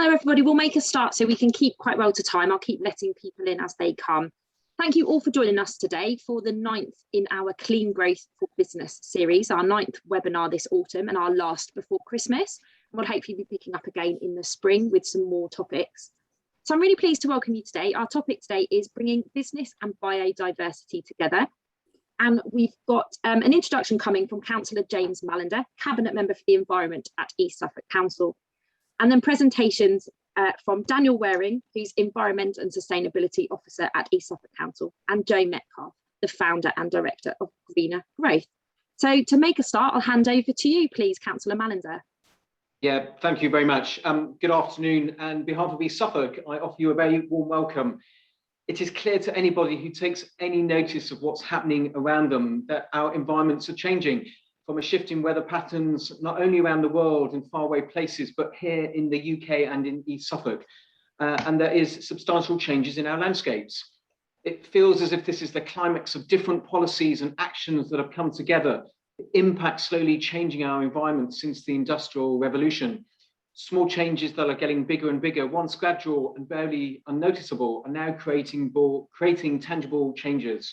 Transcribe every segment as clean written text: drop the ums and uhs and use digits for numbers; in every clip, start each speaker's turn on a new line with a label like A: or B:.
A: Hello everybody, we'll make a start so we can keep quite well to time. I'll keep letting people in as they come. Thank you all for joining us today for the 9th in our Clean Growth for Business series, our 9th webinar this autumn and our last before Christmas. And we'll hopefully be picking up again in the spring with some more topics. So I'm really pleased to welcome you today. Our topic today is bringing business and biodiversity together. And we've got an introduction coming from Councillor James Mallender, Cabinet Member for the Environment at East Suffolk Council. And then presentations from Daniel Waring, who's Environment and Sustainability Officer at East Suffolk Council, and Joe Metcalfe, the founder and director of Greener Growth. So to make a start, I'll hand over to you, please, Councillor Mallender.
B: Yeah, thank you very much. Good afternoon. And on behalf of East Suffolk, I offer you a very warm welcome. It is clear to anybody who takes any notice of what's happening around them that our environments are changing from a shift in weather patterns, not only around the world and faraway places, but here in the UK and in East Suffolk. And there is substantial changes in our landscapes. It feels as if this is the climax of different policies and actions that have come together. The impact slowly changing our environment since the Industrial Revolution. Small changes that are getting bigger and bigger, once gradual and barely unnoticeable, are now creating tangible changes.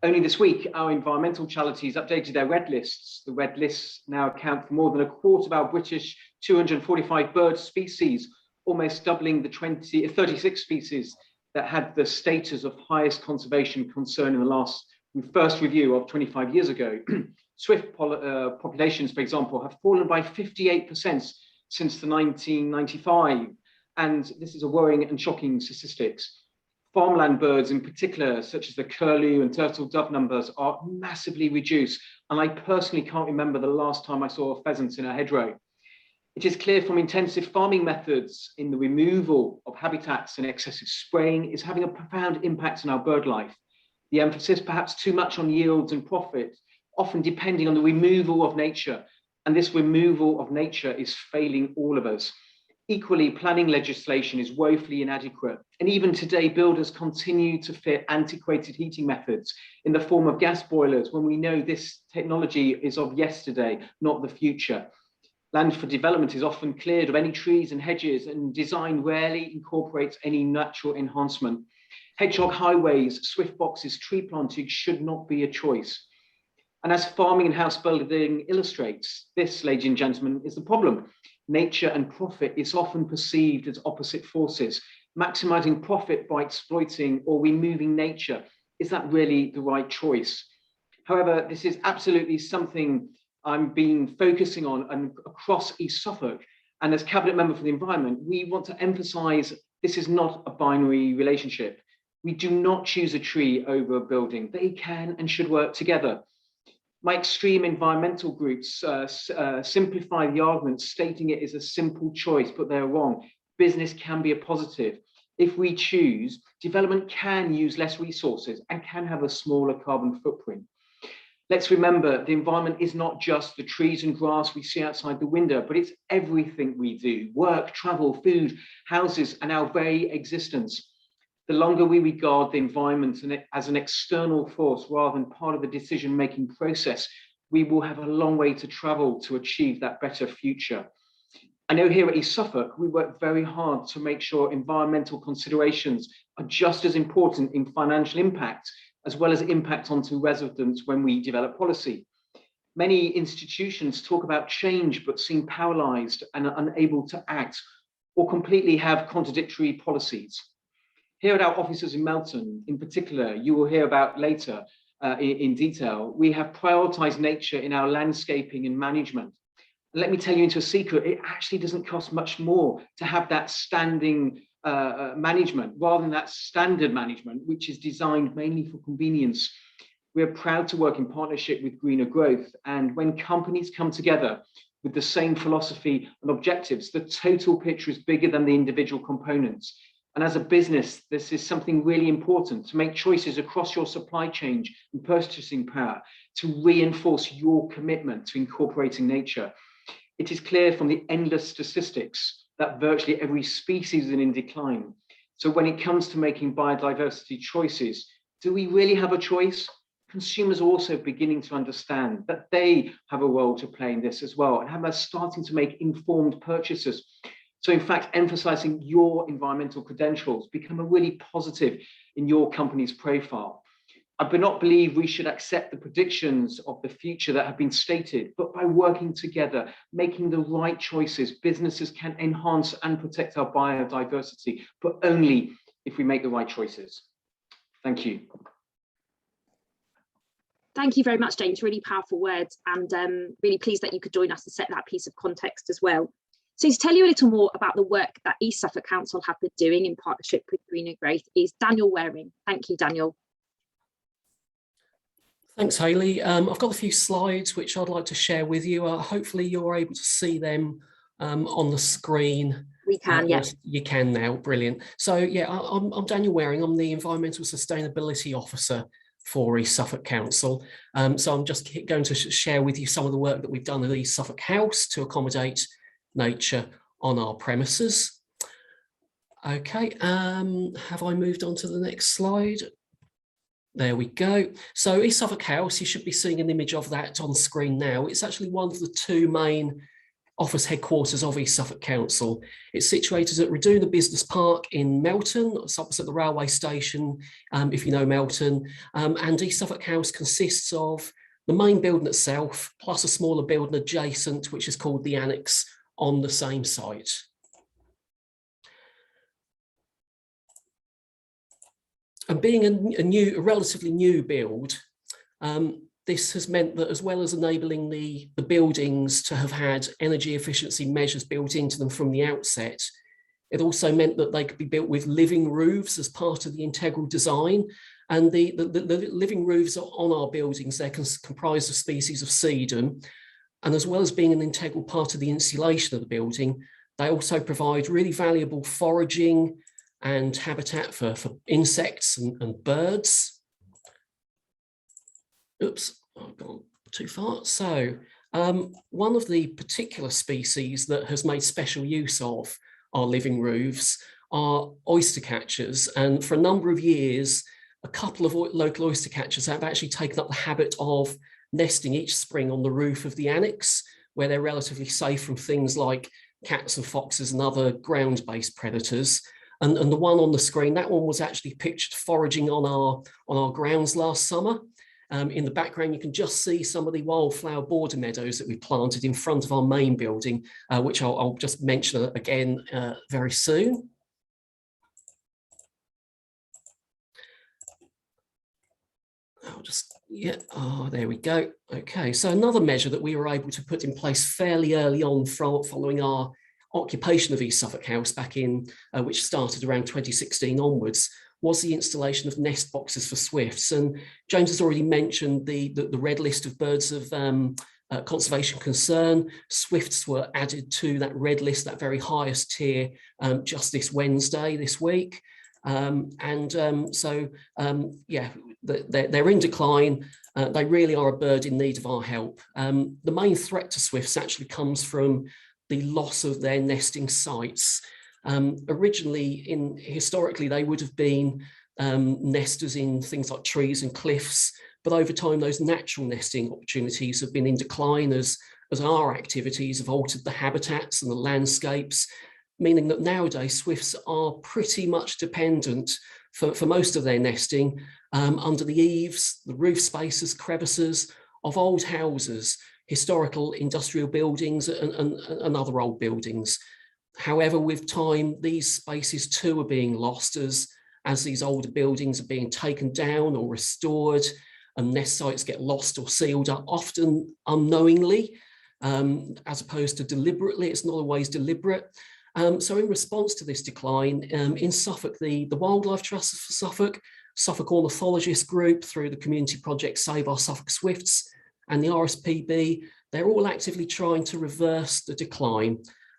B: Only this week, our environmental charities updated their red lists. The red lists now account for more than a quarter of our British 245 bird species, almost doubling the 36 species that had the status of highest conservation concern in the first review of 25 years ago. Swift populations, for example, have fallen by 58% since the 1995. And this is a worrying and shocking statistics. Farmland birds in particular, such as the curlew and turtle dove numbers, are massively reduced. And I personally can't remember the last time I saw a pheasant in a hedgerow. It is clear from intensive farming methods in the removal of habitats and excessive spraying is having a profound impact on our bird life. The emphasis perhaps too much on yields and profit, often depending on the removal of nature. And this removal of nature is failing all of us. Equally, planning legislation is woefully inadequate. And even today, builders continue to fit antiquated heating methods in the form of gas boilers when we know this technology is of yesterday, not the future. Land for development is often cleared of any trees and hedges, and design rarely incorporates any natural enhancement. Hedgehog highways, swift boxes, tree planting should not be a choice. And as farming and house building illustrates, this, ladies and gentlemen, is the problem. Nature and profit is often perceived as opposite forces. Maximizing profit by exploiting or removing nature, is that really the right choice? However, this is absolutely something I'm been focusing on and across East Suffolk. And as Cabinet Member for the Environment, we want to emphasize this is not a binary relationship. We do not choose a tree over a building. They can and should work together. My extreme environmental groups simplify the argument, stating it is a simple choice, but they're wrong. Business can be a positive. If we choose, development can use less resources and can have a smaller carbon footprint. Let's remember, the environment is not just the trees and grass we see outside the window, but it's everything we do: work, travel, food, houses, and our very existence. The longer we regard the environment as an external force rather than part of the decision-making process, we will have a long way to travel to achieve that better future. I know here at East Suffolk, we work very hard to make sure environmental considerations are just as important in financial impact, as well as impact onto residents when we develop policy. Many institutions talk about change, but seem paralyzed and are unable to act, or completely have contradictory policies. Here at our offices in Melton, in particular, you will hear about later in detail, we have prioritized nature in our landscaping and management. And let me tell you into a secret, it actually doesn't cost much more to have that standing management rather than that standard management, which is designed mainly for convenience. We are proud to work in partnership with Greener Growth. And when companies come together with the same philosophy and objectives, the total picture is bigger than the individual components. And as a business, this is something really important, to make choices across your supply chain and purchasing power to reinforce your commitment to incorporating nature. It is clear from the endless statistics that virtually every species is in decline. So when it comes to making biodiversity choices, do we really have a choice? Consumers are also beginning to understand that they have a role to play in this as well, and are starting to make informed purchases. So in fact, emphasizing your environmental credentials become a really positive in your company's profile. I do not believe we should accept the predictions of the future that have been stated, but by working together, making the right choices, businesses can enhance and protect our biodiversity, but only if we make the right choices. Thank you.
A: Thank you very much, James. Really powerful words, and really pleased that you could join us to set that piece of context as well. So to tell you a little more about the work that East Suffolk Council have been doing in partnership with Greener Growth is Daniel Waring. Thank you, Daniel.
C: Thanks, Hayley. I've got a few slides which I'd like to share with you. Hopefully you're able to see them on the screen.
A: We can, yes.
C: You can now, brilliant. So yeah, I'm Daniel Waring. I'm the Environmental Sustainability Officer for East Suffolk Council. So I'm just going to share with you some of the work that we've done at East Suffolk House to accommodate nature on our premises. Okay, have I moved on to the next slide? There we go. So East Suffolk House, you should be seeing an image of that on screen now. It's actually one of the two main office headquarters of East Suffolk Council. It's situated at Redouna Business Park in Melton, it's opposite the railway station, if you know Melton. And East Suffolk House consists of the main building itself, plus a smaller building adjacent, which is called the Annex, on the same site. And being a relatively new build, this has meant that as well as enabling the buildings to have had energy efficiency measures built into them from the outset, it also meant that they could be built with living roofs as part of the integral design. And the living roofs on our buildings, they're comprised of species of sedum. And as well as being an integral part of the insulation of the building, they also provide really valuable foraging and habitat for insects and birds. Oops, I've gone too far. So one of the particular species that has made special use of our living roofs are oyster catchers. And for a number of years, a couple of local oyster catchers have actually taken up the habit of nesting each spring on the roof of the Annex, where they're relatively safe from things like cats and foxes and other ground-based predators. And the one on the screen, that one was actually pictured foraging on our grounds last summer. In the background, you can just see some of the wildflower border meadows that we planted in front of our main building, which I'll just mention again very soon. There we go. Okay, so another measure that we were able to put in place fairly early on following our occupation of East Suffolk House back in, which started around 2016 onwards, was the installation of nest boxes for swifts. And James has already mentioned the red list of birds of conservation concern. Swifts were added to that red list, that very highest tier, just this Wednesday, this week. Yeah, they're in decline. They really are a bird in need of our help. The main threat to swifts actually comes from the loss of their nesting sites. Historically, they would have been nesters in things like trees and cliffs, but over time, those natural nesting opportunities have been in decline as our activities have altered the habitats and the landscapes, meaning that nowadays swifts are pretty much dependent for most of their nesting under the eaves, the roof spaces, crevices of old houses, historical industrial buildings and other old buildings. However, with time, these spaces too are being lost as these older buildings are being taken down or restored, and nest sites get lost or sealed up, often unknowingly, as opposed to deliberately. It's not always deliberate. So in response to this decline, in Suffolk, the Wildlife Trust for Suffolk Ornithologist Group, through the community project Save Our Suffolk Swifts, and the RSPB, they're all actively trying to reverse the decline.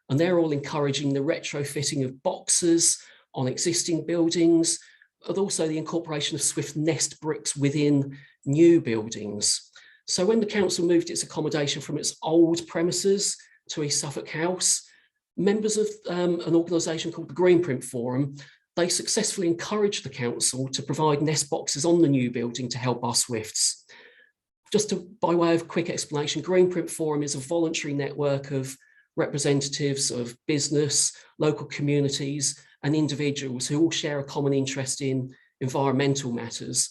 C: And they're all encouraging the retrofitting of boxes on existing buildings, but also the incorporation of swift nest bricks within new buildings. So when the council moved its accommodation from its old premises to East Suffolk House, members of an organisation called the Greenprint Forum, they successfully encouraged the council to provide nest boxes on the new building to help our swifts. Just by way of quick explanation, Greenprint Forum is a voluntary network of representatives of business, local communities, and individuals who all share a common interest in environmental matters.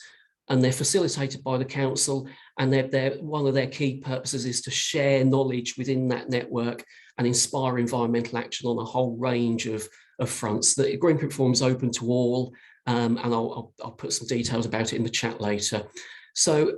C: And they're facilitated by the council, and one of their key purposes is to share knowledge within that network and inspire environmental action on a whole range of fronts. The Green Print Forum is open to all, and I'll put some details about it in the chat later. So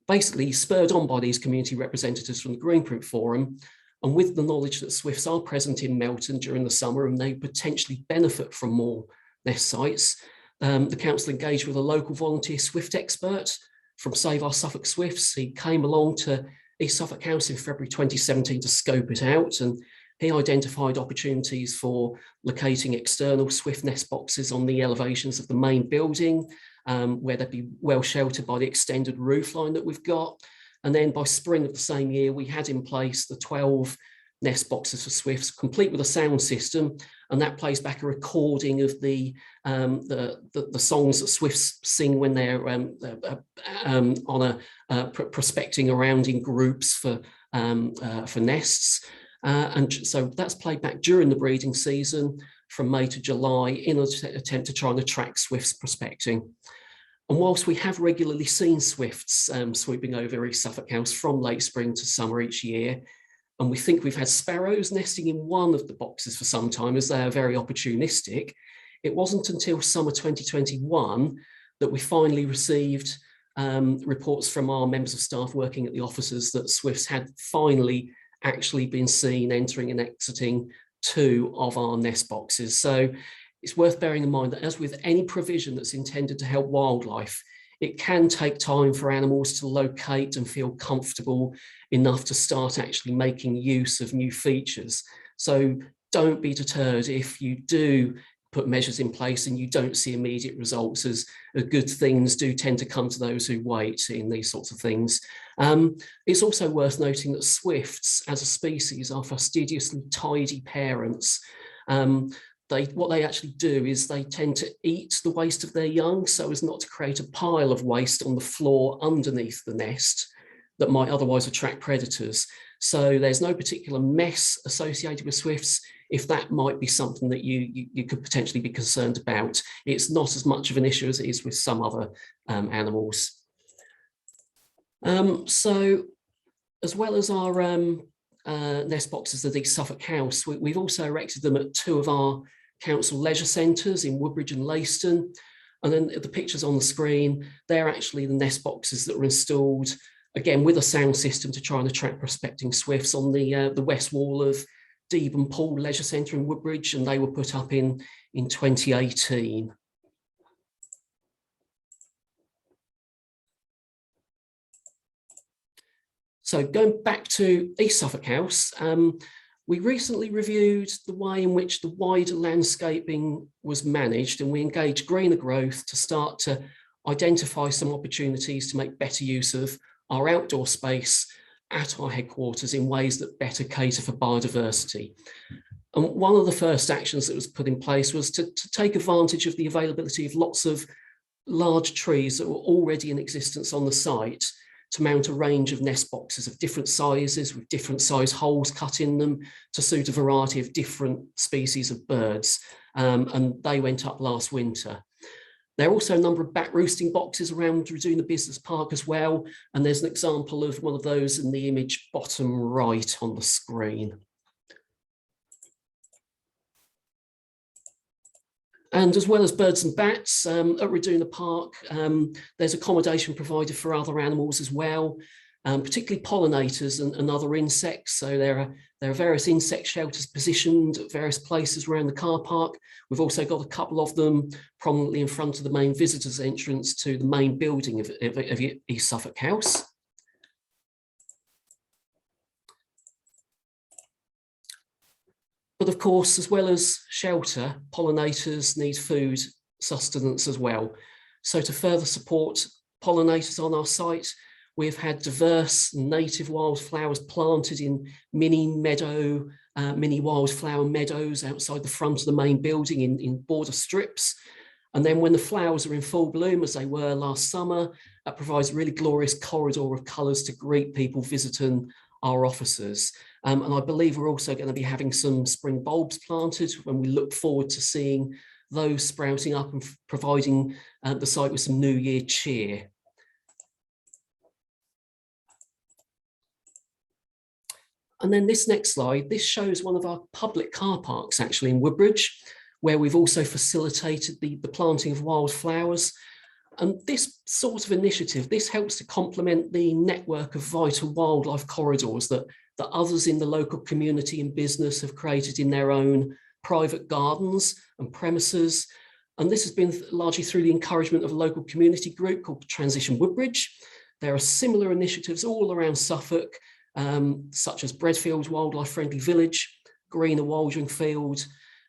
C: basically, spurred on by these community representatives from the Green Print Forum, and with the knowledge that swifts are present in Melton during the summer and they potentially benefit from more nest sites, the council engaged with a local volunteer swift expert from Save Our Suffolk Swifts. He came along to East Suffolk House in February 2017 to scope it out, and he identified opportunities for locating external swift nest boxes on the elevations of the main building, where they'd be well sheltered by the extended roof line that we've got. And then by spring of the same year, we had in place the 12 nest boxes for swifts, complete with a sound system, and that plays back a recording of the songs that swifts sing when they're prospecting around in groups for nests. And so that's played back during the breeding season from May to July in an attempt to try and attract swifts prospecting. And whilst we have regularly seen swifts sweeping over East Suffolk House from late spring to summer each year, and we think we've had sparrows nesting in one of the boxes for some time, as they are very opportunistic, it wasn't until summer 2021 that we finally received reports from our members of staff working at the offices that swifts had finally actually been seen entering and exiting 2 of our nest boxes. So it's worth bearing in mind that, as with any provision that's intended to help wildlife, it can take time for animals to locate and feel comfortable enough to start actually making use of new features. So don't be deterred if you do put measures in place and you don't see immediate results, as good things do tend to come to those who wait in these sorts of things. It's also worth noting that swifts as a species are fastidiously tidy parents. What they actually do is they tend to eat the waste of their young so as not to create a pile of waste on the floor underneath the nest that might otherwise attract predators. So there's no particular mess associated with swifts, if that might be something that you could potentially be concerned about. It's not as much of an issue as it is with some other animals. So as well as our nest boxes at East Suffolk House, we've also erected them at 2 of our council leisure centres in Woodbridge and Leiston. And then the pictures on the screen, they're actually the nest boxes that were installed, again, with a sound system to try and attract prospecting swifts on the west wall of Deben Pool Leisure Centre in Woodbridge, and they were put up in 2018. So going back to East Suffolk House, we recently reviewed the way in which the wider landscaping was managed, and we engaged Greener Growth to start to identify some opportunities to make better use of our outdoor space at our headquarters in ways that better cater for biodiversity. And one of the first actions that was put in place was to take advantage of the availability of lots of large trees that were already in existence on the site to mount a range of nest boxes of different sizes with different size holes cut in them to suit a variety of different species of birds. And they went up last winter. There are also a number of bat roosting boxes around Raduna Business Park as well. And there's an example of one of those in the image bottom right on the screen. And as well as birds and bats, at Raduna Park, there's accommodation provided for other animals as well, particularly pollinators and other insects. So there are various insect shelters positioned at various places around the car park. We've also got a couple of them prominently in front of the main visitors entrance to the main building of East Suffolk House. But of course, as well as shelter, pollinators need food sustenance as well. So to further support pollinators on our site, we've had diverse native wildflowers planted in mini wildflower meadows outside the front of the main building in border strips. And then when the flowers are in full bloom, as they were last summer, that provides a really glorious corridor of colours to greet people visiting our offices. And I believe we're also going to be having some spring bulbs planted when we look forward to seeing those sprouting up and providing the site with some New Year cheer. And then this next slide, this shows one of our public car parks actually in Woodbridge, where we've also facilitated the planting of wildflowers. And this sort of initiative, this helps to complement the network of vital wildlife corridors that others in the local community and business have created in their own private gardens and premises. And this has been largely through the encouragement of a local community group called Transition Woodbridge. There are similar initiatives all around Suffolk, such as Bredfield's Wildlife Friendly Village, Greener Waldring Field,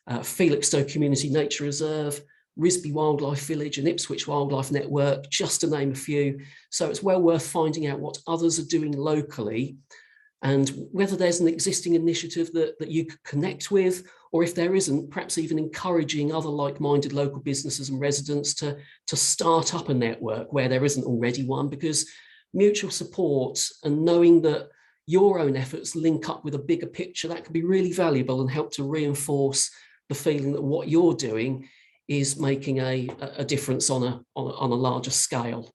C: Felixstowe Community Nature Reserve, Risby Wildlife Village and Ipswich Wildlife Network, just to name a few. So it's well worth finding out what others are doing locally and whether there's an existing initiative that you could connect with, or if there isn't, perhaps even encouraging other like-minded local businesses and residents to start up a network where there isn't already one, because mutual support and knowing that your own efforts link up with a bigger picture, that can be really valuable and help to reinforce the feeling that what you're doing is making a difference on a larger scale.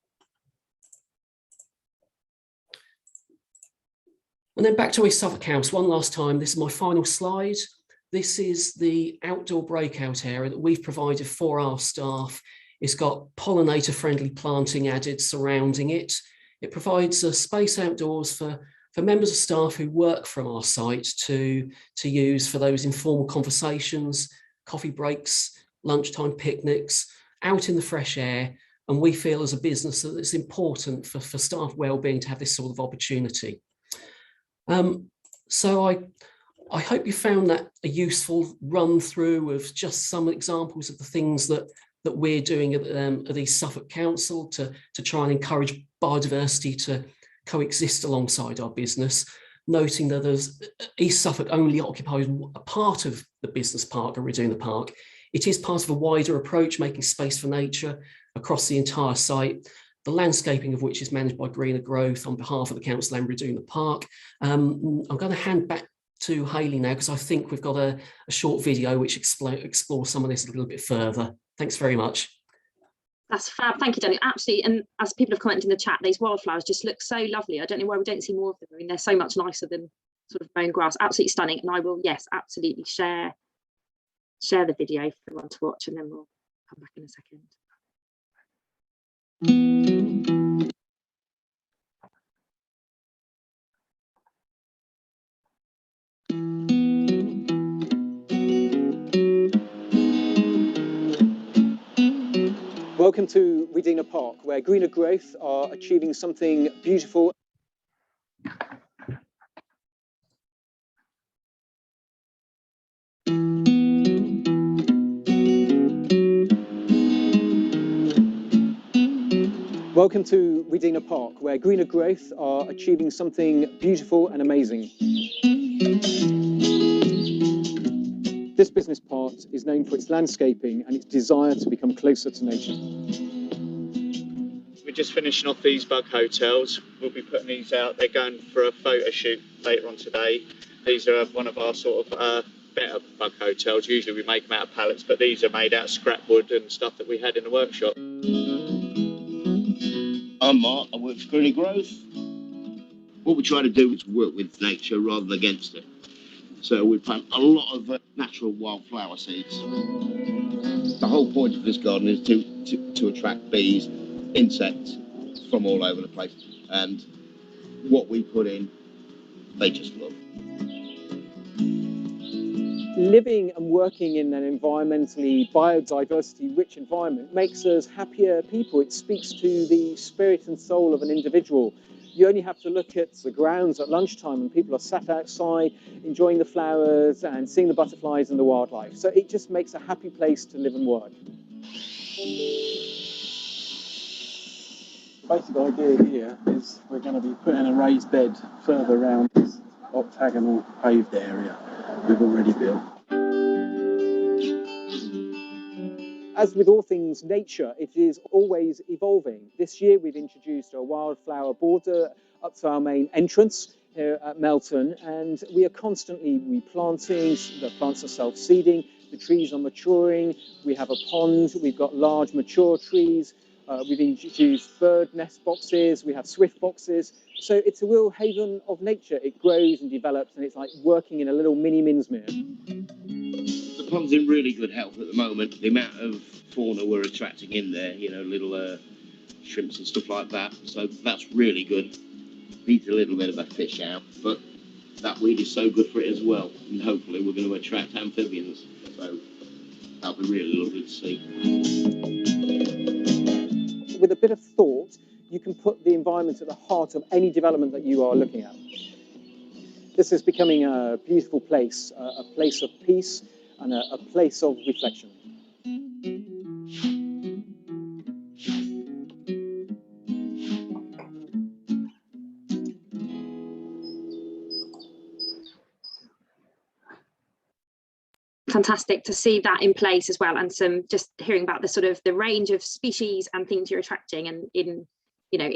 C: And then back to East Suffolk House one last time. This is my final slide. This is the outdoor breakout area that we've provided for our staff. It's got pollinator-friendly planting added surrounding it. It provides a space outdoors for members of staff who work from our site to use for those informal conversations, coffee breaks, lunchtime picnics, out in the fresh air. And we feel as a business that it's important for staff wellbeing to have this sort of opportunity. So I hope you found that a useful run through of just some examples of the things that we're doing at East Suffolk Council to try and encourage biodiversity to coexist alongside our business, noting that East Suffolk only occupies a part of the business park that we're doing the park. It is part of a wider approach, making space for nature across the entire site, the landscaping of which is managed by Greener Growth on behalf of the Council and Redoing the Park. I'm going to hand back to Hayley now, because I think we've got a short video which explores some of this a little bit further. Thanks very much.
A: That's fab. Thank you, Danny. Absolutely. And as people have commented in the chat, these wildflowers just look so lovely. I don't know why we don't see more of them. I mean, they're so much nicer than sort of mown grass. Absolutely stunning. And I will, yes, absolutely share the video for everyone to watch, and then we'll come back in a second.
D: Welcome to Redeemer Park, where Greener Growth are achieving something beautiful. Welcome to Redeemer Park, where Greener Growth are achieving something beautiful and amazing. This business part is known for its landscaping and its desire to become closer to nature.
E: We're just finishing off these bug hotels. We'll be putting these out. They're going for a photo shoot later on today. These are one of our sort of better bug hotels. Usually we make them out of pallets, but these are made out of scrap wood and stuff that we had in the workshop.
F: I'm Mark, I work for Greener Growth. What we try to do is work with nature rather than against it. So we plant a lot of natural wildflower seeds. The whole point of this garden is to attract bees, insects from all over the place. And what we put in, they just love.
D: Living and working in an environmentally biodiversity rich environment makes us happier people. It speaks to the spirit and soul of an individual. You only have to look at the grounds at lunchtime and people are sat outside enjoying the flowers and seeing the butterflies and the wildlife. So it just makes a happy place to live and work.
G: The basic idea here is we're going to be putting a raised bed further around this octagonal paved area we've already built.
D: As with all things nature, it is always evolving. This year we've introduced a wildflower border up to our main entrance. here at Melton, and we are constantly replanting. The plants are self-seeding, the trees are maturing, we have a pond, we've got large mature trees, we've introduced bird nest boxes, we have swift boxes, so it's a real haven of nature. It grows and develops, and it's like working in a little mini Minsmere.
F: The pond's in really good health at the moment. The amount of fauna we're attracting in there, you know, little shrimps and stuff like that, so that's really good. Needs a little bit of a fish out, but that weed is so good for it as well, and hopefully we're going to attract amphibians, so that'll be really lovely to see.
D: With a bit of thought, you can put the environment at the heart of any development that you are looking at. This is becoming a beautiful place, a place of peace and a place of reflection.
A: Fantastic to see that in place as well, and some just hearing about the sort of the range of species and things you're attracting, and in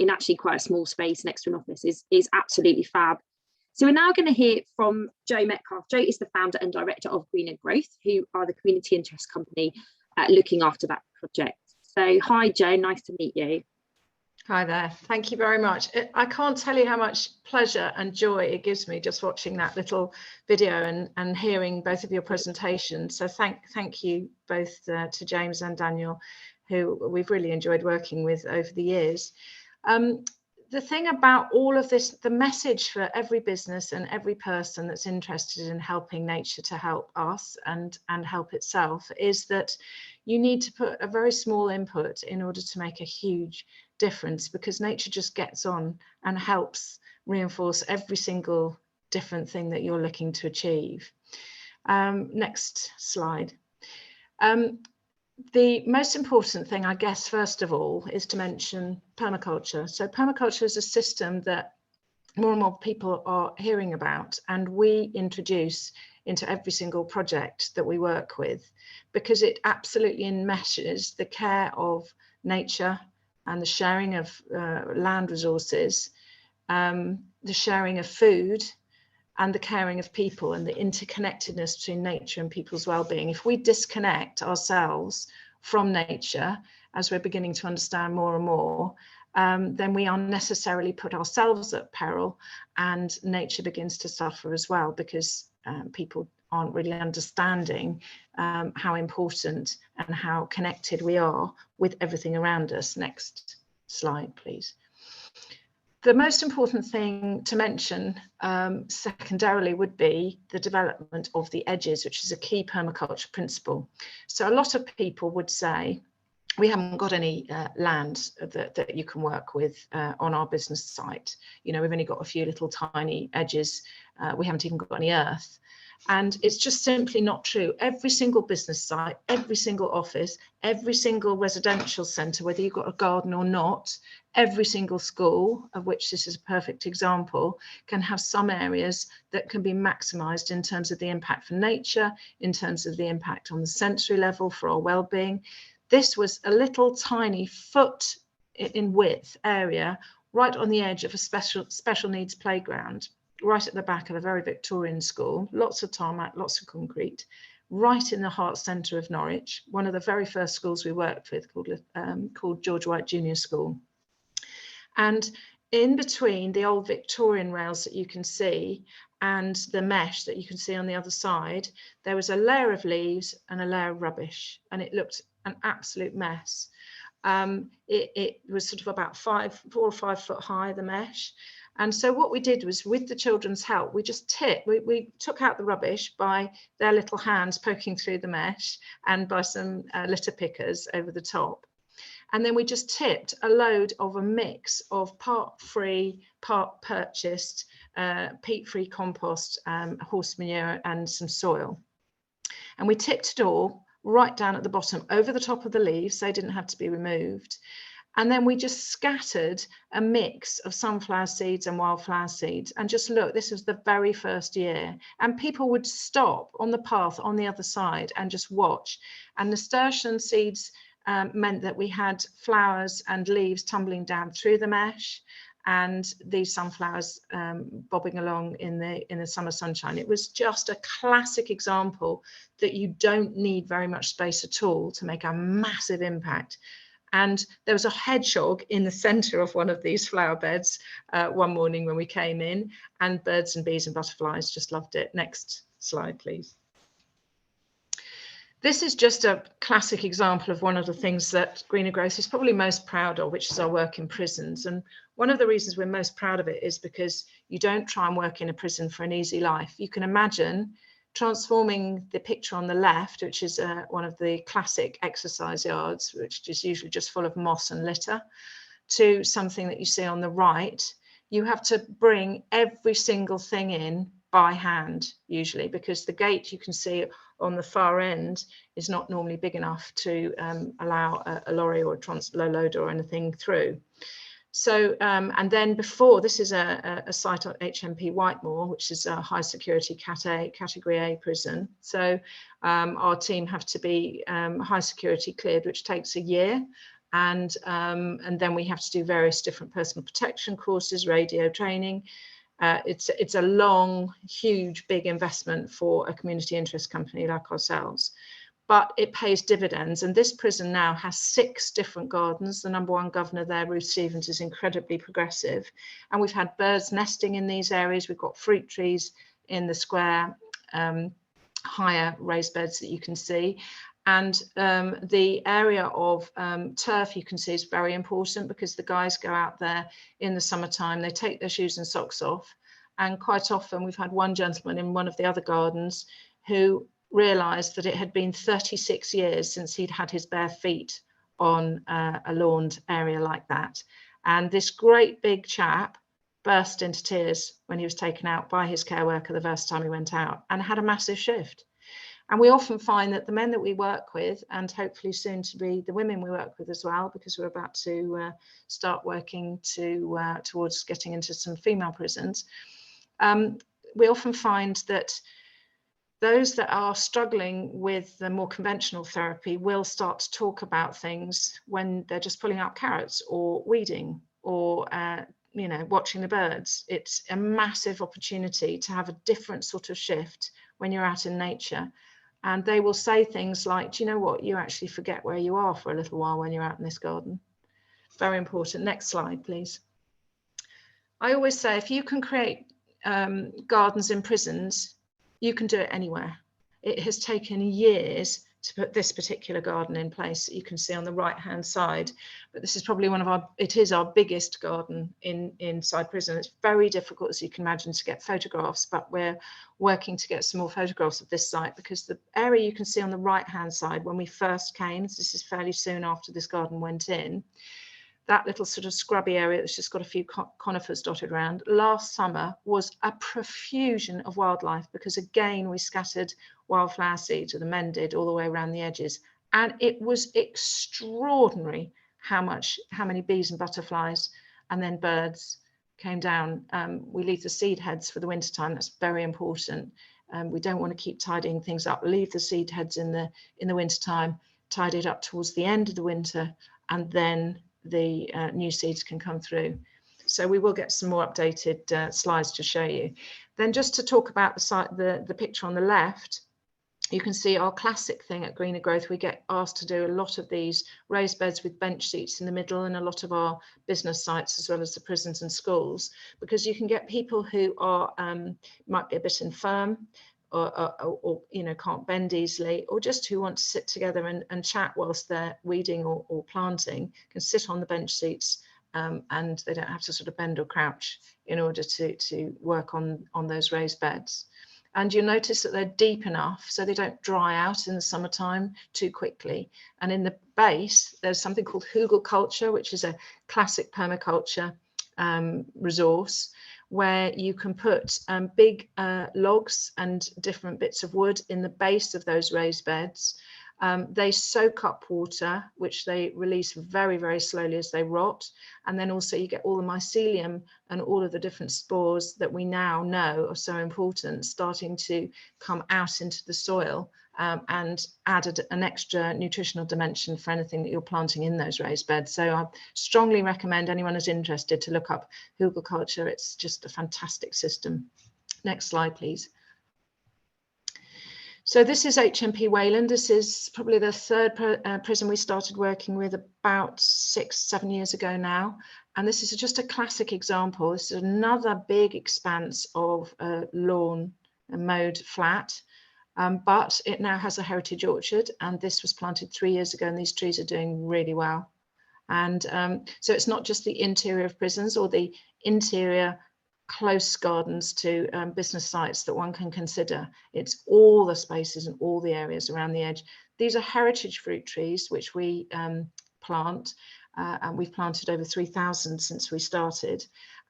A: actually quite a small space next to an office is absolutely fab. So we're now going to hear from Jo Metcalf. Jo is the founder and director of Greener Growth, who are the community interest company looking after that project. So hi Jo, nice to meet you.
H: Hi there, thank you very much. I can't tell you how much pleasure and joy it gives me just watching that little video and hearing both of your presentations. So thank you both to James and Daniel, who we've really enjoyed working with over the years. The thing about all of this, the message for every business and every person that's interested in helping nature to help us and help itself, is that you need to put a very small input in order to make a huge difference, because nature just gets on and helps reinforce every single different thing that you're looking to achieve. Next slide. The most important thing, I guess, first of all, is to mention permaculture. So permaculture is a system that more and more people are hearing about, and we introduce into every single project that we work with, because it absolutely enmeshes the care of nature and the sharing of land resources, the sharing of food, and the caring of people, and the interconnectedness between nature and people's well-being. If we disconnect ourselves from nature, as we're beginning to understand more and more, then we unnecessarily put ourselves at peril, and nature begins to suffer as well, because people aren't really understanding how important and how connected we are with everything around us. Next slide, please. The most important thing to mention secondarily would be the development of the edges, which is a key permaculture principle. So a lot of people would say, we haven't got any land that you can work with on our business site. You know, we've only got a few little tiny edges. We haven't even got any earth. And it's just simply not true. Every single business site, every single office, every single residential centre, whether you've got a garden or not, every single school, of which this is a perfect example, can have some areas that can be maximised in terms of the impact for nature, in terms of the impact on the sensory level for our well-being. This was a little tiny foot in width area right on the edge of a special needs playground, right at the back of a very Victorian school, lots of tarmac, lots of concrete, right in the heart centre of Norwich, one of the very first schools we worked with, called George White Junior School. And in between the old Victorian rails that you can see and the mesh that you can see on the other side, there was a layer of leaves and a layer of rubbish, and it looked an absolute mess. It was sort of about 4 or 5 foot high, the mesh. And so what we did was, with the children's help, we took out the rubbish by their little hands poking through the mesh and by some litter pickers over the top. And then we just tipped a load of a mix of part free, part purchased, peat-free compost, horse manure and some soil. And we tipped it all right down at the bottom over the top of the leaves, so they didn't have to be removed. And then we just scattered a mix of sunflower seeds and wildflower seeds. And just look, this was the very first year. And people would stop on the path on the other side and just watch. And nasturtium seeds meant that we had flowers and leaves tumbling down through the mesh. and these sunflowers bobbing along in the summer sunshine. It was just a classic example that you don't need very much space at all to make a massive impact. And there was a hedgehog in the center of one of these flower beds one morning when we came in, and birds and bees and butterflies just loved it. Next slide, please. This is just a classic example of one of the things that Greener Growth is probably most proud of, which is our work in prisons. And one of the reasons we're most proud of it is because you don't try and work in a prison for an easy life. You can imagine transforming the picture on the left, which is one of the classic exercise yards, which is usually just full of moss and litter, to something that you see on the right. You have to bring every single thing in by hand, usually, because the gate you can see on the far end is not normally big enough to allow a lorry or a low loader or anything through. So, and then before, this is a site at HMP Whitemoor, which is a high security category A prison. So our team have to be high security cleared, which takes a year. And then we have to do various different personal protection courses, radio training. It's a long, huge, big investment for a community interest company like ourselves, but it pays dividends. And this prison now has 6 different gardens. The #1 governor there, Ruth Stevens, is incredibly progressive. And we've had birds nesting in these areas. We've got fruit trees in the square, higher raised beds that you can see. And the area of turf you can see is very important, because the guys go out there in the summertime, they take their shoes and socks off. And quite often we've had one gentleman in one of the other gardens who realised that it had been 36 years since he'd had his bare feet on a lawned area like that. And this great big chap burst into tears when he was taken out by his care worker the first time he went out, and had a massive shift. And we often find that the men that we work with, and hopefully soon to be the women we work with as well, because we're about to start working towards getting into some female prisons, we often find that those that are struggling with the more conventional therapy will start to talk about things when they're just pulling out carrots or weeding or you know, watching the birds. It's a massive opportunity to have a different sort of shift when you're out in nature. And they will say things like, do you know what, you actually forget where you are for a little while when you're out in this garden. Very important. Next slide, please. I always say, if you can create gardens in prisons, you can do it anywhere. It has taken years to put this particular garden in place that you can see on the right hand side, but this is probably it is our biggest garden inside prison. It's very difficult, as you can imagine, to get photographs, but we're working to get some more photographs of this site, because the area you can see on the right hand side when we first came, this is fairly soon after this garden went in, that little sort of scrubby area that's just got a few conifers dotted around, last summer was a profusion of wildlife, because again we scattered wildflower seeds, or the men did, all the way around the edges, and it was extraordinary how many bees and butterflies and then birds came down. We leave the seed heads for the winter time. That's very important. We don't want to keep tidying things up. Leave the seed heads in the winter time, tidy it up towards the end of the winter, and then the new seeds can come through. So we will get some more updated slides to show you. Then just to talk about the picture on the left, you can see our classic thing at Greener Growth. We get asked to do a lot of these raised beds with bench seats in the middle, and a lot of our business sites, as well as the prisons and schools, because you can get people who are might be a bit infirm, or you know, can't bend easily, or just who want to sit together and chat whilst they're weeding or planting, can sit on the bench seats, and they don't have to sort of bend or crouch in order to work on those raised beds. And you'll notice that they're deep enough so they don't dry out in the summertime too quickly. And in the base, there's something called Hugelkultur, which is a classic permaculture resource, where you can put big logs and different bits of wood in the base of those raised beds. They soak up water, which they release very, very slowly as they rot. And then also you get all the mycelium and all of the different spores that we now know are so important starting to come out into the soil, and added an extra nutritional dimension for anything that you're planting in those raised beds. So I strongly recommend anyone who's interested to look up hugelkultur. It's just a fantastic system. Next slide, please. So this is HMP Wayland. This is probably the third prison we started working with about 6-7 years ago now. And this is just a classic example. This is another big expanse of lawn and mowed flat. But it now has a heritage orchard, and this was planted 3 years ago, and these trees are doing really well. And so it's not just the interior of prisons or the interior close gardens to business sites that one can consider. It's all the spaces and all the areas around the edge. These are heritage fruit trees, which we plant, and we've planted over 3,000 since we started.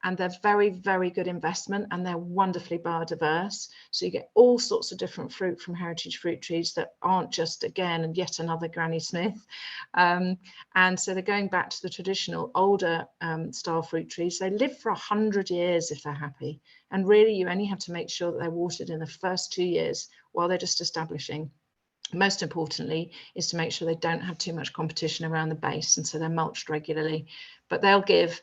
H: And they're very, very good investment, and they're wonderfully biodiverse. So you get all sorts of different fruit from heritage fruit trees that aren't just, again, and yet another Granny Smith. And so they're going back to the traditional older style fruit trees. They live for 100 years if they're happy. And really, you only have to make sure that they're watered in the first 2 years while they're just establishing. Most importantly is to make sure they don't have too much competition around the base, and so they're mulched regularly. But they'll give,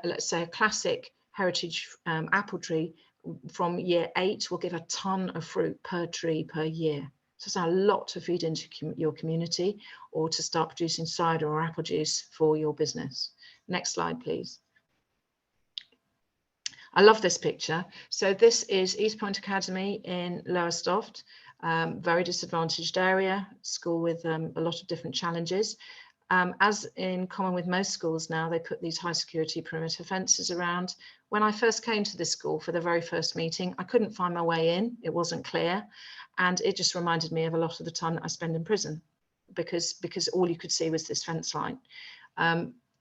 H: let's say, a classic heritage apple tree from year 8 will give a ton of fruit per tree per year. So it's a lot to feed into your community, or to start producing cider or apple juice for your business. Next slide, please. I love this picture. So this is East Point Academy in Lowestoft. Very disadvantaged area, school with a lot of different challenges. As in common with most schools now, they put these high security perimeter fences around. When I first came to this school for the very first meeting, I couldn't find my way in. It wasn't clear. And it just reminded me of a lot of the time that I spend in prison, because all you could see was this fence line.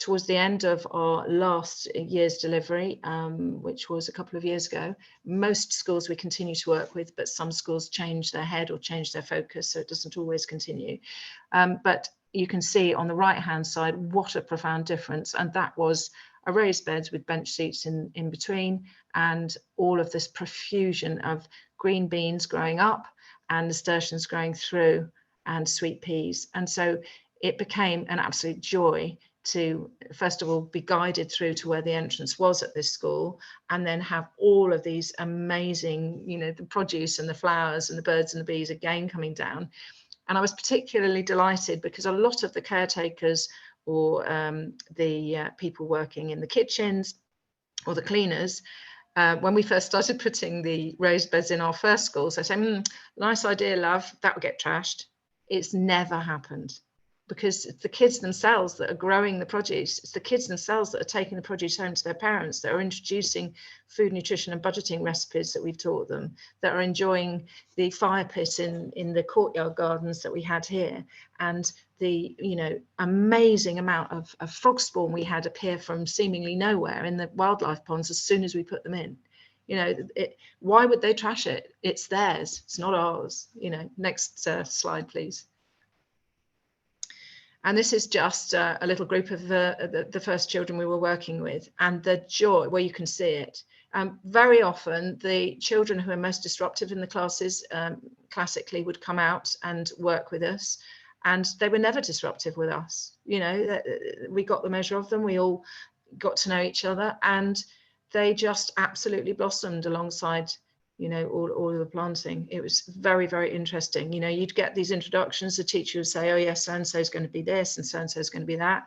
H: Towards the end of our last year's delivery, which was a couple of years ago, most schools we continue to work with, but some schools change their head or change their focus, so it doesn't always continue. But you can see on the right hand side what a profound difference, and that was a raised beds with bench seats in between, and all of this profusion of green beans growing up and nasturtiums growing through, and sweet peas. And so it became an absolute joy to, first of all, be guided through to where the entrance was at this school, and then have all of these amazing, the produce and the flowers and the birds and the bees again coming down. And I was particularly delighted because a lot of the caretakers or the people working in the kitchens or the cleaners, when we first started putting the raised beds in our first schools, they say, nice idea, love, that will get trashed. It's never happened, because it's the kids themselves that are growing the produce. It's the kids themselves that are taking the produce home to their parents, that are introducing food, nutrition and budgeting recipes that we've taught them, that are enjoying the fire pit in the courtyard gardens that we had here, and the amazing amount of frog spawn we had appear from seemingly nowhere in the wildlife ponds as soon as we put them in. Why would they trash it? It's theirs, it's not ours. Next slide, please. And this is just a little group of the first children we were working with, and the joy, where you can see it. Very often the children who are most disruptive in the classes classically would come out and work with us, and they were never disruptive with us. We got the measure of them, we all got to know each other, and they just absolutely blossomed alongside all of the planting. It was very, very interesting. You'd get these introductions, the teacher would say, oh yes, so-and-so is going to be this and so-and-so is going to be that.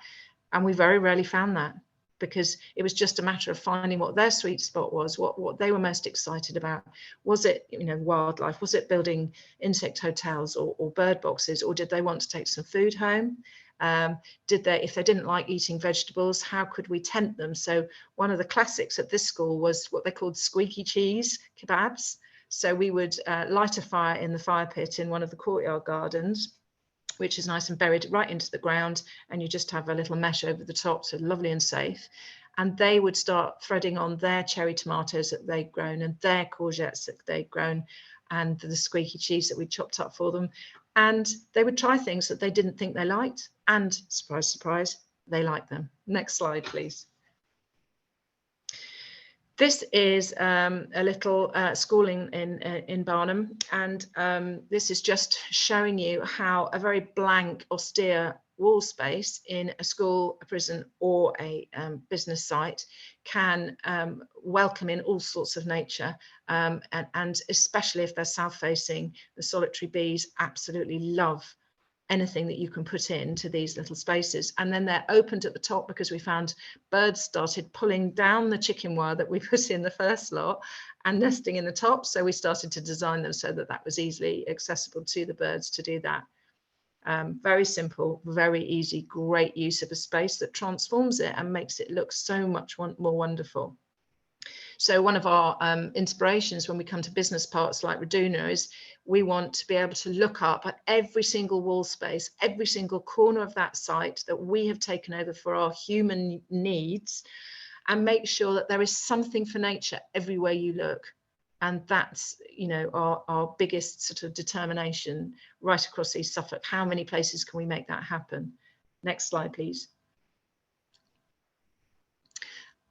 H: And we very rarely found that, because it was just a matter of finding what their sweet spot was, what they were most excited about. Was it, wildlife? Was it building insect hotels or bird boxes? Or did they want to take some food home? If they didn't like eating vegetables, how could we tempt them? So one of the classics at this school was what they called squeaky cheese kebabs. So we would light a fire in the fire pit in one of the courtyard gardens, which is nice and buried right into the ground, and you just have a little mesh over the top, so lovely and safe. And they would start threading on their cherry tomatoes that they'd grown and their courgettes that they'd grown, and the squeaky cheese that we chopped up for them. And they would try things that they didn't think they liked, and surprise, surprise, they liked them. Next slide, please. This is a little school in Barnum, and this is just showing you how a very blank, austere wall space in a school, a prison, or a business site can welcome in all sorts of nature, and especially if they're south-facing, the solitary bees absolutely love anything that you can put into these little spaces. And then they're opened at the top because we found birds started pulling down the chicken wire that we put in the first lot and nesting in the top. So we started to design them so that that was easily accessible to the birds to do that. Very simple, very easy, great use of a space that transforms it and makes it look so much more wonderful. So one of our inspirations when we come to business parks like Raduna is we want to be able to look up at every single wall space, every single corner of that site that we have taken over for our human needs, and make sure that there is something for nature everywhere you look. And that's, you know, our biggest sort of determination right across East Suffolk. How many places can we make that happen? Next slide, please.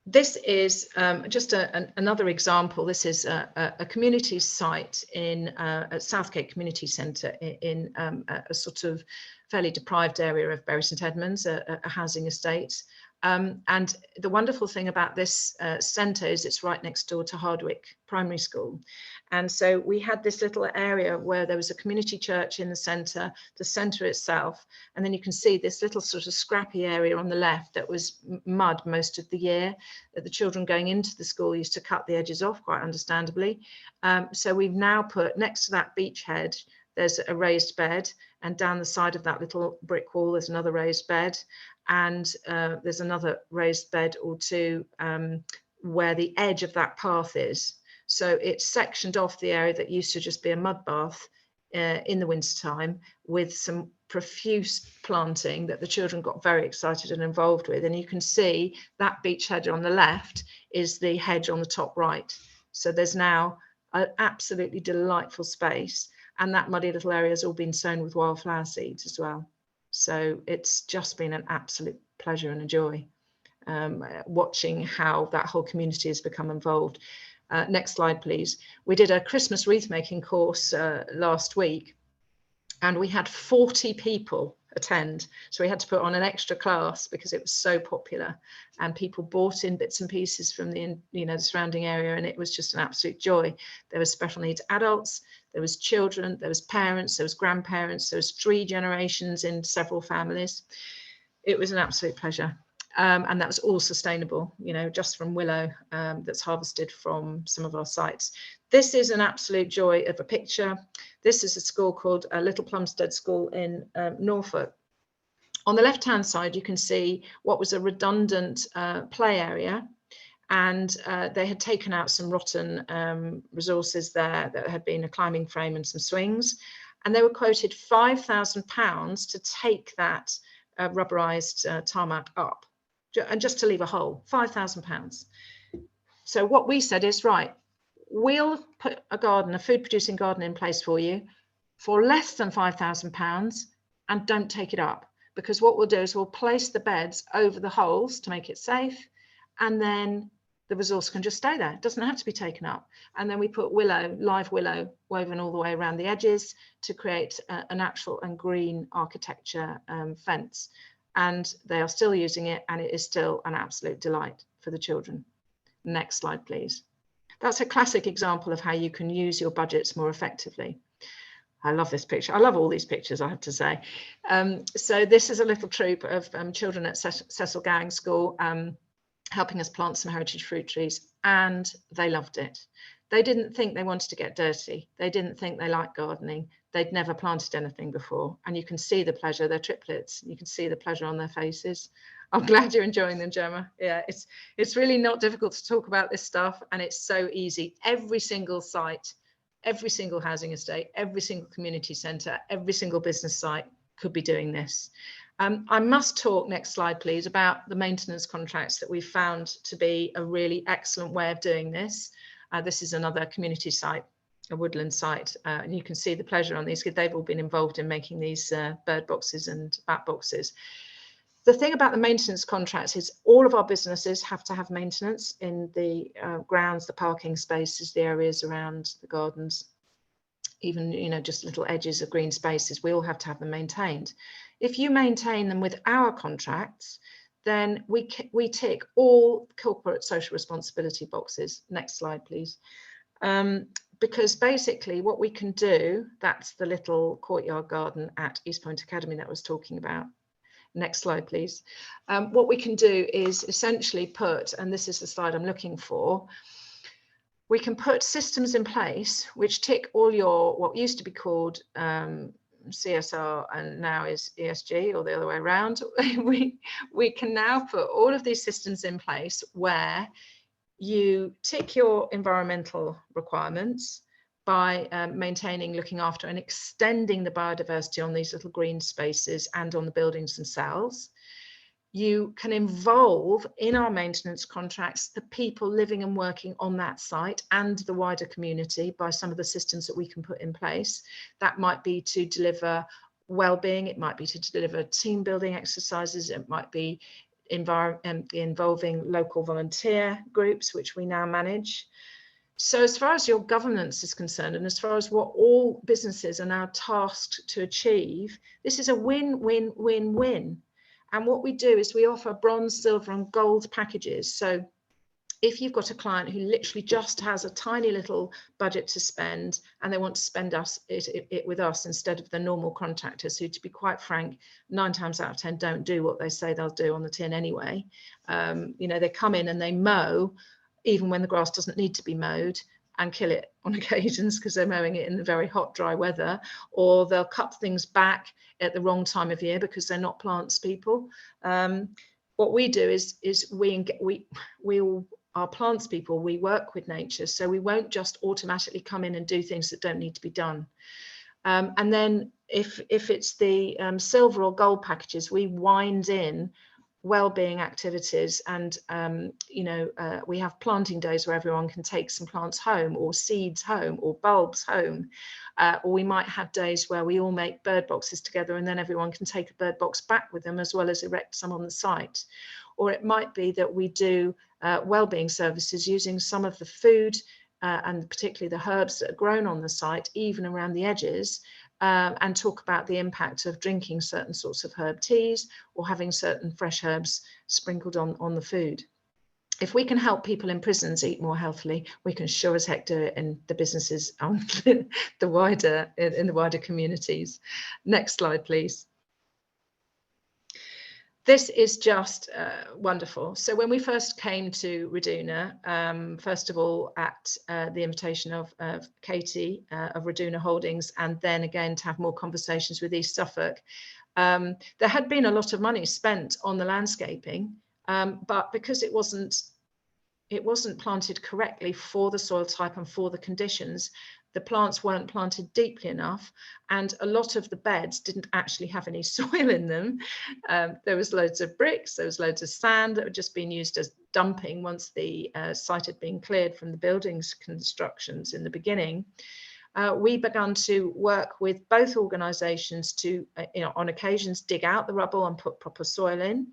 H: This is just another example. This is a community site in at Southgate Community Centre in a sort of fairly deprived area of Bury St Edmunds, a housing estate. And the wonderful thing about this centre is it's right next door to Hardwick Primary School. And so we had this little area where there was a community church in the centre itself. And then you can see this little sort of scrappy area on the left that was mud most of the year, that the children going into the school used to cut the edges off, quite understandably. So we've now put next to that beach hedge, there's a raised bed, and down the side of that little brick wall, there's another raised bed. And there's another raised bed or two where the edge of that path is. So it's sectioned off the area that used to just be a mud bath in the wintertime, with some profuse planting that the children got very excited and involved with. And you can see that beech hedge on the left is the hedge on the top right. So there's now an absolutely delightful space. And that muddy little area has all been sown with wildflower seeds as well. So it's just been an absolute pleasure and a joy watching how that whole community has become involved. Next slide, please. We did a Christmas wreath making course last week, and we had 40 people attend. So we had to put on an extra class because it was so popular, and people bought in bits and pieces from the, the surrounding area, and it was just an absolute joy. There was special needs adults, there was children, there was parents, there was grandparents, there was 3 generations in several families. It was an absolute pleasure. And that was all sustainable, just from willow that's harvested from some of our sites. This is an absolute joy of a picture. This is a school called Little Plumstead School in Norfolk. On the left-hand side, you can see what was a redundant play area. And they had taken out some rotten resources there that had been a climbing frame and some swings. And they were quoted £5,000 to take that rubberized tarmac up, and just to leave a hole, £5,000. So what we said is, right, we'll put a garden, a food producing garden in place for you for less than £5,000, and don't take it up, because what we'll do is we'll place the beds over the holes to make it safe, and then the resource can just stay there. It doesn't have to be taken up. And then we put willow, live willow, woven all the way around the edges to create a natural and green architecture fence. And they are still using it, and it is still an absolute delight for the children. Next slide, please. That's a classic example of how you can use your budgets more effectively. I love this picture. I love all these pictures, I have to say. So this is a little troop of children at Cecil Gowing School helping us plant some heritage fruit trees, and they loved it. They didn't think they wanted to get dirty. They didn't think they liked gardening. They'd never planted anything before. And you can see the pleasure. They're triplets. You can see the pleasure on their faces. I'm glad you're enjoying them, Gemma. Yeah, it's really not difficult to talk about this stuff, and it's so easy. Every single site, every single housing estate, every single community centre, every single business site could be doing this. I must talk, next slide please, about the maintenance contracts that we've found to be a really excellent way of doing this. This is another community site woodland site, and you can see the pleasure on these. They've all been involved in making these bird boxes and bat boxes. The thing about the maintenance contracts is all of our businesses have to have maintenance in the grounds, the parking spaces, the areas around the gardens, even, you know, just little edges of green spaces. We all have to have them maintained. If you maintain them with our contracts, then we tick all corporate social responsibility boxes. Next slide, please. Because basically what we can do, that's the little courtyard garden at East Point Academy that I was talking about. Next slide, please. What we can do is essentially put, and this is the slide I'm looking for, we can put systems in place which tick all your, what used to be called CSR and now is ESG, or the other way around. we can now put all of these systems in place where you tick your environmental requirements by maintaining, looking after and extending the biodiversity on these little green spaces and on the buildings themselves. You can involve in our maintenance contracts the people living and working on that site and the wider community by some of the systems that we can put in place. That might be to deliver well-being, it might be to deliver team building exercises, it might be involving local volunteer groups, which we now manage. So as far as your governance is concerned, and as far as what all businesses are now tasked to achieve, this is a win-win-win-win. And what we do is we offer bronze, silver and gold packages. So if you've got a client who literally just has a tiny little budget to spend and they want to spend it with us instead of the normal contractors who, to be quite frank, 9 times out of 10 don't do what they say they'll do on the tin anyway. You know, they come in and they mow even when the grass doesn't need to be mowed, and kill it on occasions because they're mowing it in the very hot, dry weather, or they'll cut things back at the wrong time of year because they're not plants people. What we do is we all are plants people. We work with nature, so we won't just automatically come in and do things that don't need to be done. And then if it's the silver or gold packages, we wind in well-being activities, and you know, we have planting days where everyone can take some plants home, or seeds home, or bulbs home, or we might have days where we all make bird boxes together and then everyone can take a bird box back with them as well as erect some on the site. Or it might be that we do well-being services using some of the food and particularly the herbs that are grown on the site, even around the edges, and talk about the impact of drinking certain sorts of herb teas or having certain fresh herbs sprinkled on the food. If we can help people in prisons eat more healthily, we can sure as heck do it in the businesses on in the wider communities. Next slide, please. This is just wonderful. So when we first came to Reduna, first of all, at the invitation of Katie of Reduna Holdings, and then again to have more conversations with East Suffolk, there had been a lot of money spent on the landscaping, but because it wasn't planted correctly for the soil type and for the conditions, the plants weren't planted deeply enough, and a lot of the beds didn't actually have any soil in them. There was loads of bricks, there was loads of sand that had just been used as dumping once the site had been cleared from the buildings constructions in the beginning. We began to work with both organisations to, you know, on occasions dig out the rubble and put proper soil in.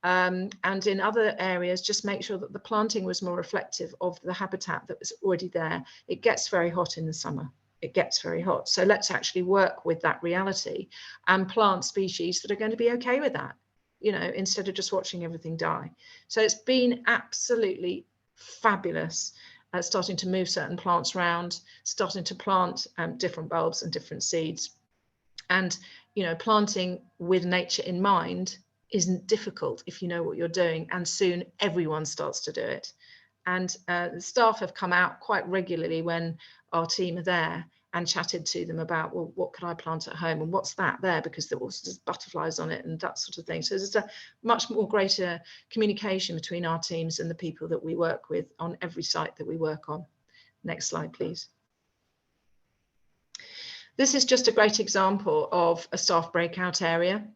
H: And in other areas, just make sure that the planting was more reflective of the habitat that was already there. It gets very hot in the summer. It gets very hot. So let's actually work with that reality and plant species that are going to be okay with that, you know, instead of just watching everything die. So it's been absolutely fabulous starting to move certain plants around, starting to plant different bulbs and different seeds. And, you know, planting with nature in mind isn't difficult if you know what you're doing, and soon everyone starts to do it. And the staff have come out quite regularly when our team are there and chatted to them about, well, what could I plant at home and what's that there, because there was just butterflies on it and that sort of thing. So there's a much more greater communication between our teams and the people that we work with on every site that we work on. Next slide, please. This is just a great example of a staff breakout area.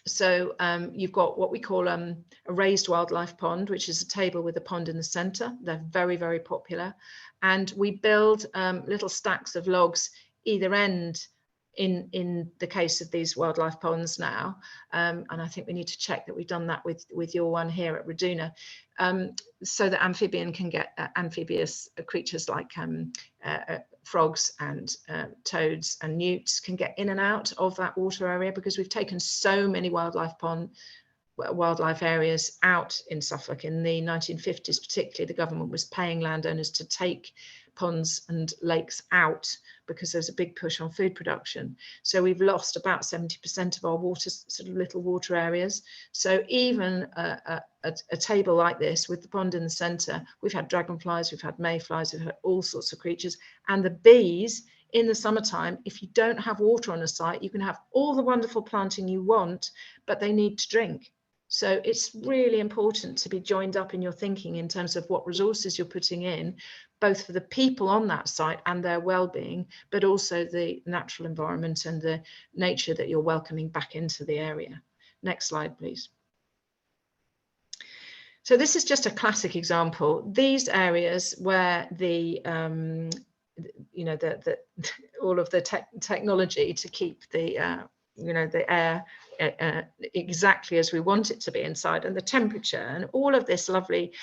H: So you've got what we call a raised wildlife pond, which is a table with a pond in the center. They're very, very popular. And we build little stacks of logs either end in the case of these wildlife ponds now. And I think we need to check that we've done that with your one here at Raduna, so that amphibian can get amphibious creatures like frogs and toads and newts can get in and out of that water area, because we've taken so many wildlife areas out in Suffolk. In the 1950s particularly, the government was paying landowners to take ponds and lakes out because there's a big push on food production. So we've lost about 70% of our water, sort of little water areas. So even a table like this with the pond in the center, we've had dragonflies, we've had mayflies, we've had all sorts of creatures. And the bees in the summertime, if you don't have water on a site, you can have all the wonderful planting you want, but they need to drink. So it's really important to be joined up in your thinking in terms of what resources you're putting in, both for the people on that site and their well-being, but also the natural environment and the nature that you're welcoming back into the area. Next slide, please. So this is just a classic example. These areas where the you know, all of the technology to keep the you know, the air exactly as we want it to be inside, and the temperature and all of this lovely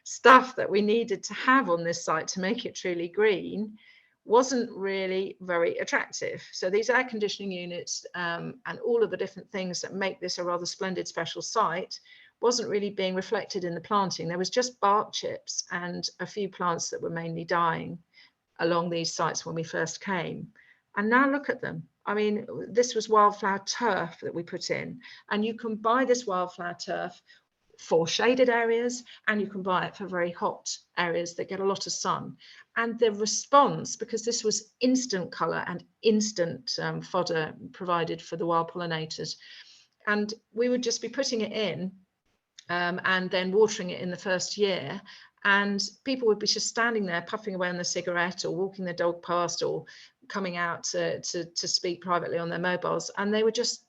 H: stuff that we needed to have on this site to make it truly green wasn't really very attractive. So these air conditioning units and all of the different things that make this a rather splendid special site wasn't really being reflected in the planting. There was just bark chips and a few plants that were mainly dying along these sites when we first came. And now look at them. I mean, this was wildflower turf that we put in, and you can buy this wildflower turf for shaded areas, and you can buy it for very hot areas that get a lot of sun. And the response, because this was instant colour and instant fodder provided for the wild pollinators, and we would just be putting it in and then watering it in the first year. And people would be just standing there puffing away on the cigarette or walking their dog past or coming out to speak privately on their mobiles. And they were just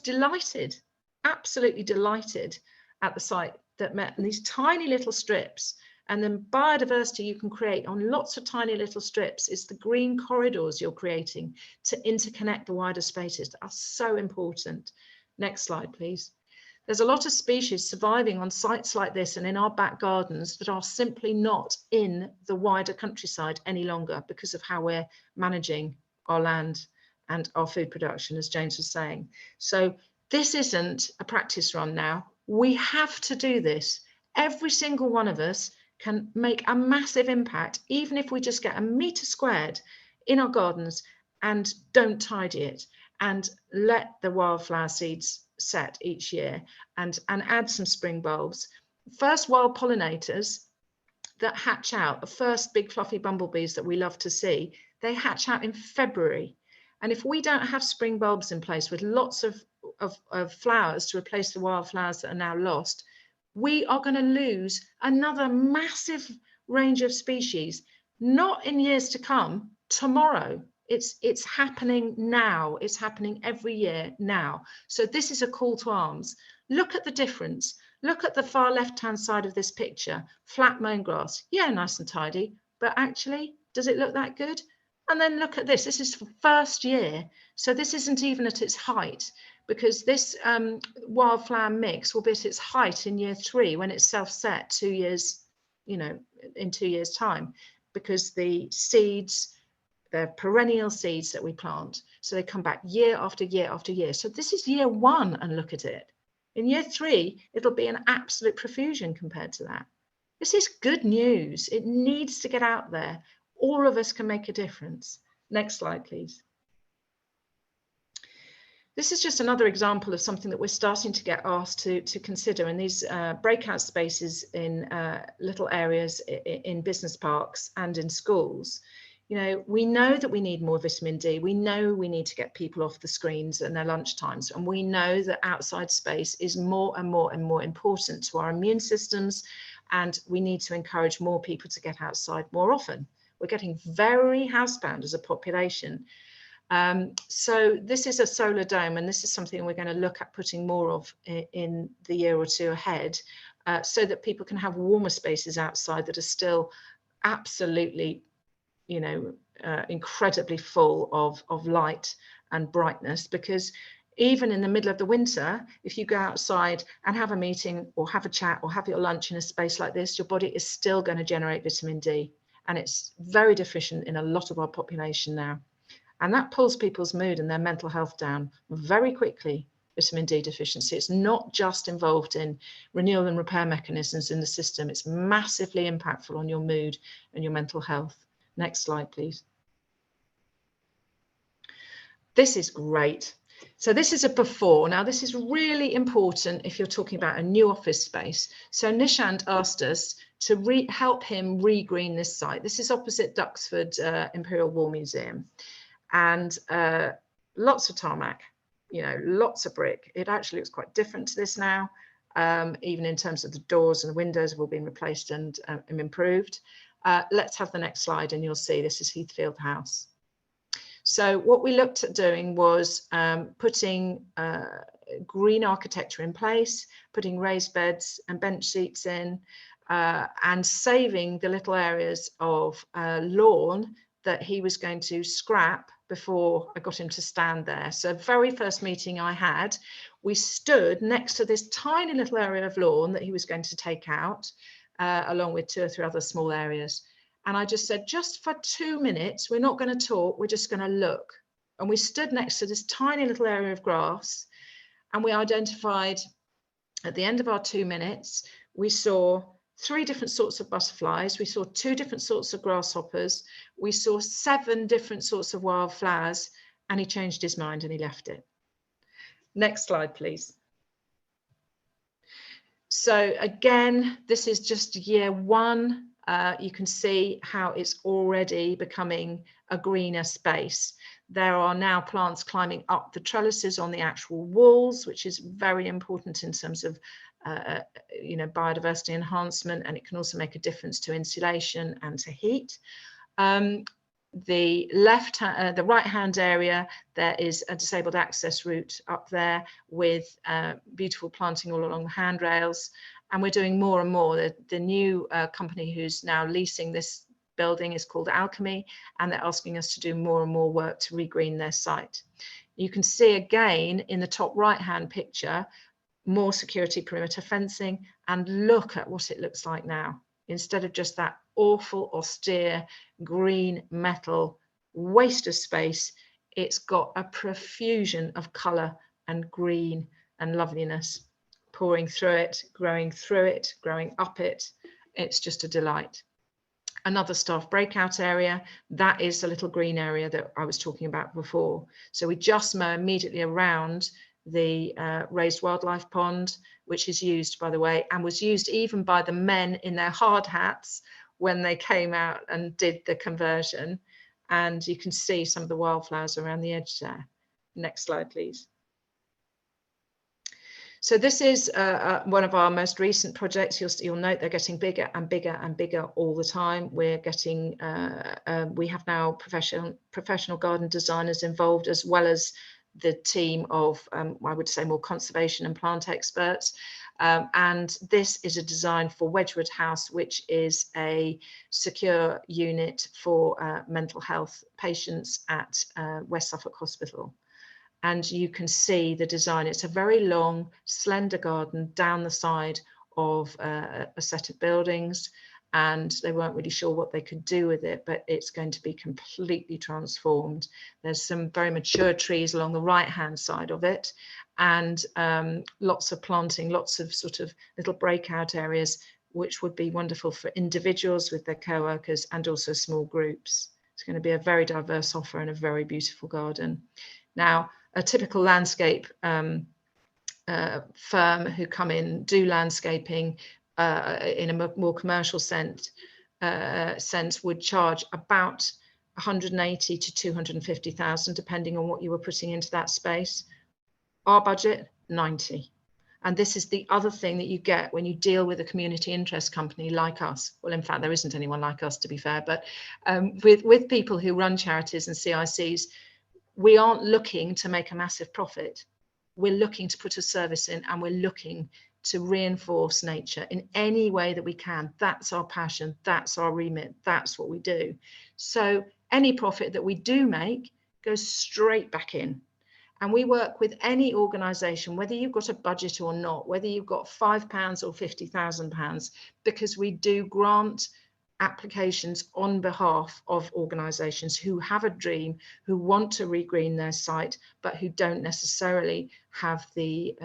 H: delighted, absolutely delighted at the site that met in these tiny little strips. And then biodiversity you can create on lots of tiny little strips is the green corridors you're creating to interconnect the wider spaces that are so important. Next slide, please. There's a lot of species surviving on sites like this and in our back gardens that are simply not in the wider countryside any longer because of how we're managing our land and our food production, as James was saying. So this isn't a practice run now. We have to do this. Every single one of us can make a massive impact, even if we just get a metre squared in our gardens and don't tidy it and let the wildflower seeds set each year and add some spring bulbs. First wild pollinators that hatch out, the first big fluffy bumblebees that we love to see, they hatch out in February. And if we don't have spring bulbs in place with lots of flowers to replace the wildflowers that are now lost, we are going to lose another massive range of species, not in years to come, tomorrow. It's happening now. It's happening every year now. So this is a call to arms. Look at the difference. Look at the far left-hand side of this picture. Flat mown grass. Yeah, nice and tidy. But actually, does it look that good? And then look at this. This is for first year. So this isn't even at its height, because this wildflower mix will be at its height in year 3 when it's self-set 2 years, you know, in 2 years' time, because the seeds, they're perennial seeds that we plant. So they come back year after year after year. So this is year 1 and look at it. In year 3, it'll be an absolute profusion compared to that. This is good news. It needs to get out there. All of us can make a difference. Next slide, please. This is just another example of something that we're starting to get asked to consider in these breakout spaces in little areas in business parks and in schools. You know, we know that we need more vitamin D. We know we need to get people off the screens and their lunch times. And we know that outside space is more and more and more important to our immune systems. And we need to encourage more people to get outside more often. We're getting very housebound as a population. So this is a solar dome, and this is something we're going to look at putting more of in the year or two ahead, so that people can have warmer spaces outside that are still absolutely, you know, incredibly full of light and brightness. Because even in the middle of the winter, if you go outside and have a meeting or have a chat or have your lunch in a space like this, your body is still going to generate vitamin D, and it's very deficient in a lot of our population now. And that pulls people's mood and their mental health down very quickly, vitamin D deficiency. It's not just involved in renewal and repair mechanisms in the system. It's massively impactful on your mood and your mental health. Next slide, please. This is great. So this is a before. Now, this is really important if you're talking about a new office space. So Nishant asked us to help him re-green this site. This is opposite Duxford Imperial War Museum. And lots of tarmac, you know, lots of brick. It actually looks quite different to this now, even in terms of the doors and the windows have all been replaced and improved. Let's have the next slide and you'll see this is Heathfield House. So what we looked at doing was putting green architecture in place, putting raised beds and bench seats in, and saving the little areas of lawn that he was going to scrap before I got him to stand there. So very first meeting I had, we stood next to this tiny little area of lawn that he was going to take out, along with 2 or 3 other small areas. And I just said, just for 2 minutes, we're not going to talk, we're just going to look. And we stood next to this tiny little area of grass, and we identified at the end of our 2 minutes, we saw 3 different sorts of butterflies, we saw 2 different sorts of grasshoppers, we saw 7 different sorts of wildflowers, and he changed his mind and he left it. Next slide, please. So again, this is just year 1. You can see how it's already becoming a greener space. There are now plants climbing up the trellises on the actual walls, which is very important in terms of you know, biodiversity enhancement, and it can also make a difference to insulation and to heat. The right-hand area, there is a disabled access route up there with beautiful planting all along the handrails, and we're doing more and more. The new company who's now leasing this building is called Alchemy, and they're asking us to do more and more work to regreen their site. You can see again in the top right-hand picture, more security perimeter fencing, and look at what it looks like now. Instead of just that awful, austere, green metal waste of space, it's got a profusion of colour and green and loveliness pouring through it, growing up it. It's just a delight. Another staff breakout area, that is the little green area that I was talking about before. So we just mow immediately around the raised wildlife pond, which is used, by the way, and was used even by the men in their hard hats when they came out and did the conversion. And you can see some of the wildflowers around the edge there. Next slide, please. So this is one of our most recent projects. You'll note they're getting bigger and bigger and bigger all the time. We're getting, we have now professional garden designers involved, as well as the team of, I would say, more conservation and plant experts. And this is a design for Wedgwood House, which is a secure unit for mental health patients at West Suffolk Hospital. And you can see the design. It's a very long, slender garden down the side of a set of buildings, and they weren't really sure what they could do with it, but it's going to be completely transformed. There's some very mature trees along the right-hand side of it, and lots of planting, lots of sort of little breakout areas, which would be wonderful for individuals with their co-workers and also small groups. It's going to be a very diverse offer and a very beautiful garden. Now, a typical landscape firm who come in, do landscaping in a more commercial sense would charge about 180 to 250,000, depending on what you were putting into that space. Our budget, 90. And this is the other thing that you get when you deal with a community interest company like us. Well, in fact, there isn't anyone like us, to be fair, but with people who run charities and CICs, we aren't looking to make a massive profit. We're looking to put a service in, and we're looking to reinforce nature in any way that we can. That's our passion, that's our remit, that's what we do. So any profit that we do make goes straight back in. And we work with any organisation, whether you've got a budget or not, whether you've got £5 or £50,000, because we do grant applications on behalf of organisations who have a dream, who want to regreen their site, but who don't necessarily have the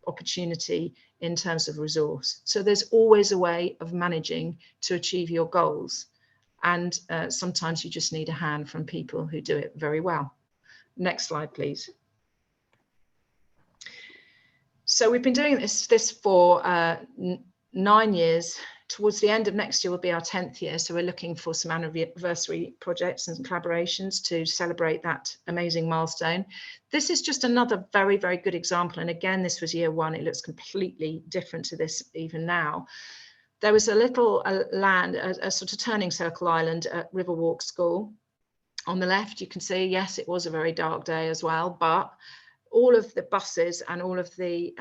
H: opportunity in terms of resource. So there's always a way of managing to achieve your goals. And sometimes you just need a hand from people who do it very well. Next slide, please. So we've been doing this for 9 years. Towards the end of next year will be our 10th year. So we're looking for some anniversary projects and collaborations to celebrate that amazing milestone. This is just another very, very good example. And again, this was year 1. It looks completely different to this even now. There was a little land, a sort of turning circle island at Riverwalk School. On the left, you can see, yes, it was a very dark day as well, but all of the buses and all of the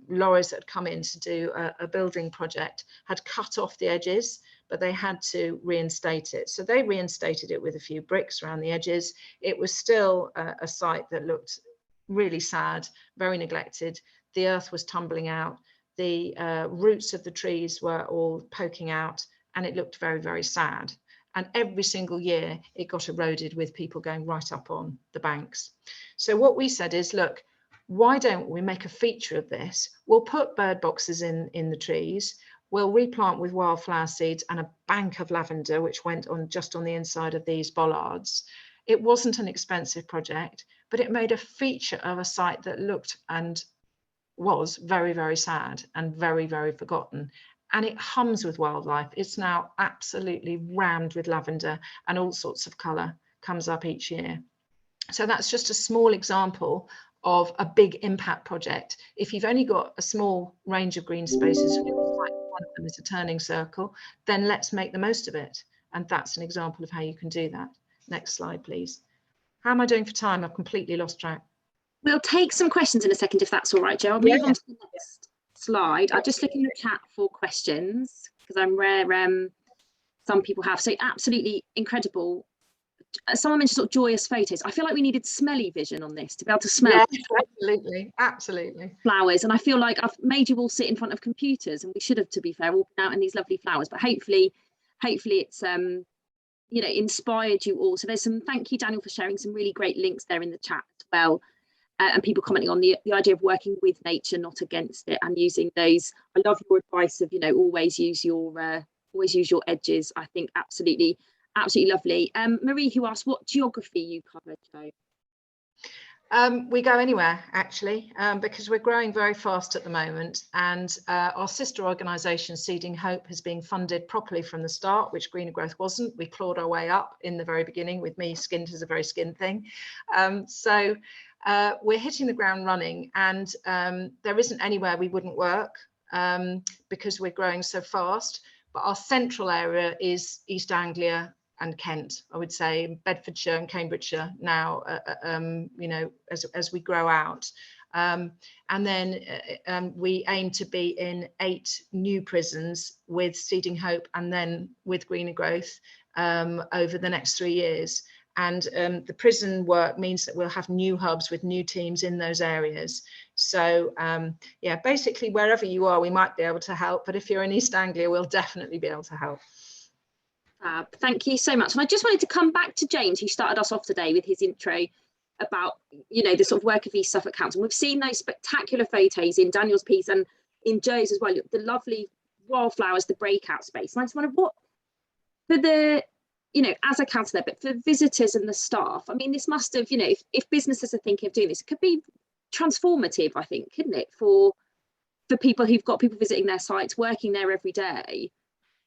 H: lorries that had come in to do a building project had cut off the edges, but they had to reinstate it. So they reinstated it with a few bricks around the edges. It was still a site that looked really sad, very neglected. The earth was tumbling out. The roots of the trees were all poking out, and it looked very, very sad. And every single year it got eroded with people going right up on the banks. So what we said is, look, why don't we make a feature of this? We'll put bird boxes in the trees. We'll replant with wildflower seeds and a bank of lavender, which went on just on the inside of these bollards. It wasn't an expensive project, but it made a feature of a site that looked and was very, very sad and very, very forgotten. And it hums with wildlife. It's now absolutely rammed with lavender, and all sorts of colour comes up each year. So that's just a small example of a big impact project. If you've only got a small range of green spaces, one of them is a turning circle, then let's make the most of it. And that's an example of how you can do that. Next slide, please. How am I doing for time? I've completely lost track.
A: We'll take some questions in a second, if that's all right, Jo. I'll move on to the next slide. I'll just look in the chat for questions, because I'm rare. Some people have. So absolutely incredible. Someone mentioned sort of joyous photos. I feel like we needed smelly vision on this to be able to smell.
H: Absolutely, absolutely.
A: Flowers. And I feel like I've made you all sit in front of computers, and we should have, to be fair, all been out in these lovely flowers. But hopefully it's you know, inspired you all. So there's some, thank you, Daniel, for sharing some really great links there in the chat as well. And people commenting on the idea of working with nature, not against it, and using those. I love your advice of, you know, always use your edges. I think absolutely lovely. Marie, who asked what geography you covered, Jo?
H: We go anywhere, actually, because we're growing very fast at the moment, and our sister organisation, Seeding Hope, has been funded properly from the start, which Greener Growth wasn't. We clawed our way up in the very beginning, with me skinned as a very skinned thing. So we're hitting the ground running, and there isn't anywhere we wouldn't work because we're growing so fast. But our central area is East Anglia and Kent, I would say, Bedfordshire and Cambridgeshire now, you know, as we grow out. And then we aim to be in 8 new prisons with Seeding Hope and then with Greener Growth over the next 3 years. And the prison work means that we'll have new hubs with new teams in those areas. So yeah, basically wherever you are, we might be able to help. But if you're in East Anglia, we'll definitely be able to help.
A: Thank you so much. And I just wanted to come back to James, who started us off today with his intro about, you know, the sort of work of East Suffolk Council. We've seen those spectacular photos in Daniel's piece and in Jo's as well, the lovely wildflowers, the breakout space. And I just wondered what, for the, you know, as a councillor, but for visitors and the staff, I mean, this must have, you know, if businesses are thinking of doing this, it could be transformative, I think, couldn't it, for people who've got people visiting their sites, working there every day.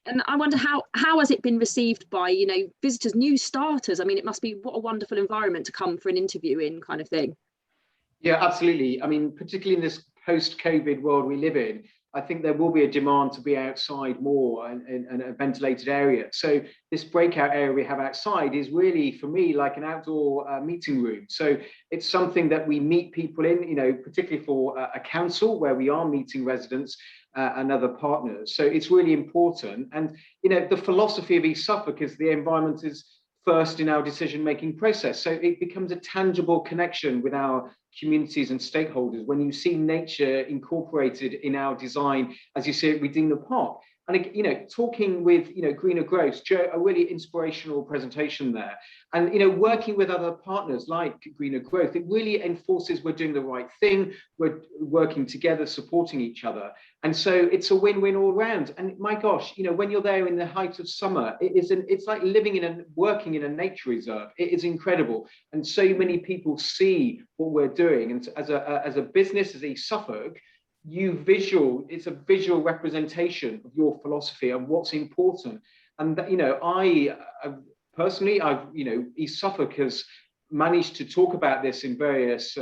A: And I wonder how has it been received by, you know, visitors, new starters? I mean, it must be what a wonderful environment to come for an interview in, kind of thing.
B: Yeah, absolutely. I mean, particularly in this post-COVID world we live in, I think there will be a demand to be outside more in a ventilated area. So this breakout area we have outside is really, for me, like an outdoor meeting room. So it's something that we meet people in, you know, particularly for a council where we are meeting residents and other partners. So it's really important. And, you know, the philosophy of East Suffolk is the environment is first in our decision-making process. So it becomes a tangible connection with our communities and stakeholders when you see nature incorporated in our design, as you see it within the park. And, you know, talking with, you know, Greener Growth, Joe, a really inspirational presentation there. And, you know, working with other partners like Greener Growth, it really enforces we're doing the right thing. We're working together, supporting each other. And so it's a win-win all round. And my gosh, you know, when you're there in the height of summer, it's like living in and working in a nature reserve. It is incredible. And so many people see what we're doing. And as a business, as East Suffolk, it's a visual representation of your philosophy and what's important. And that, you know, I personally, you know, East Suffolk has managed to talk about this in various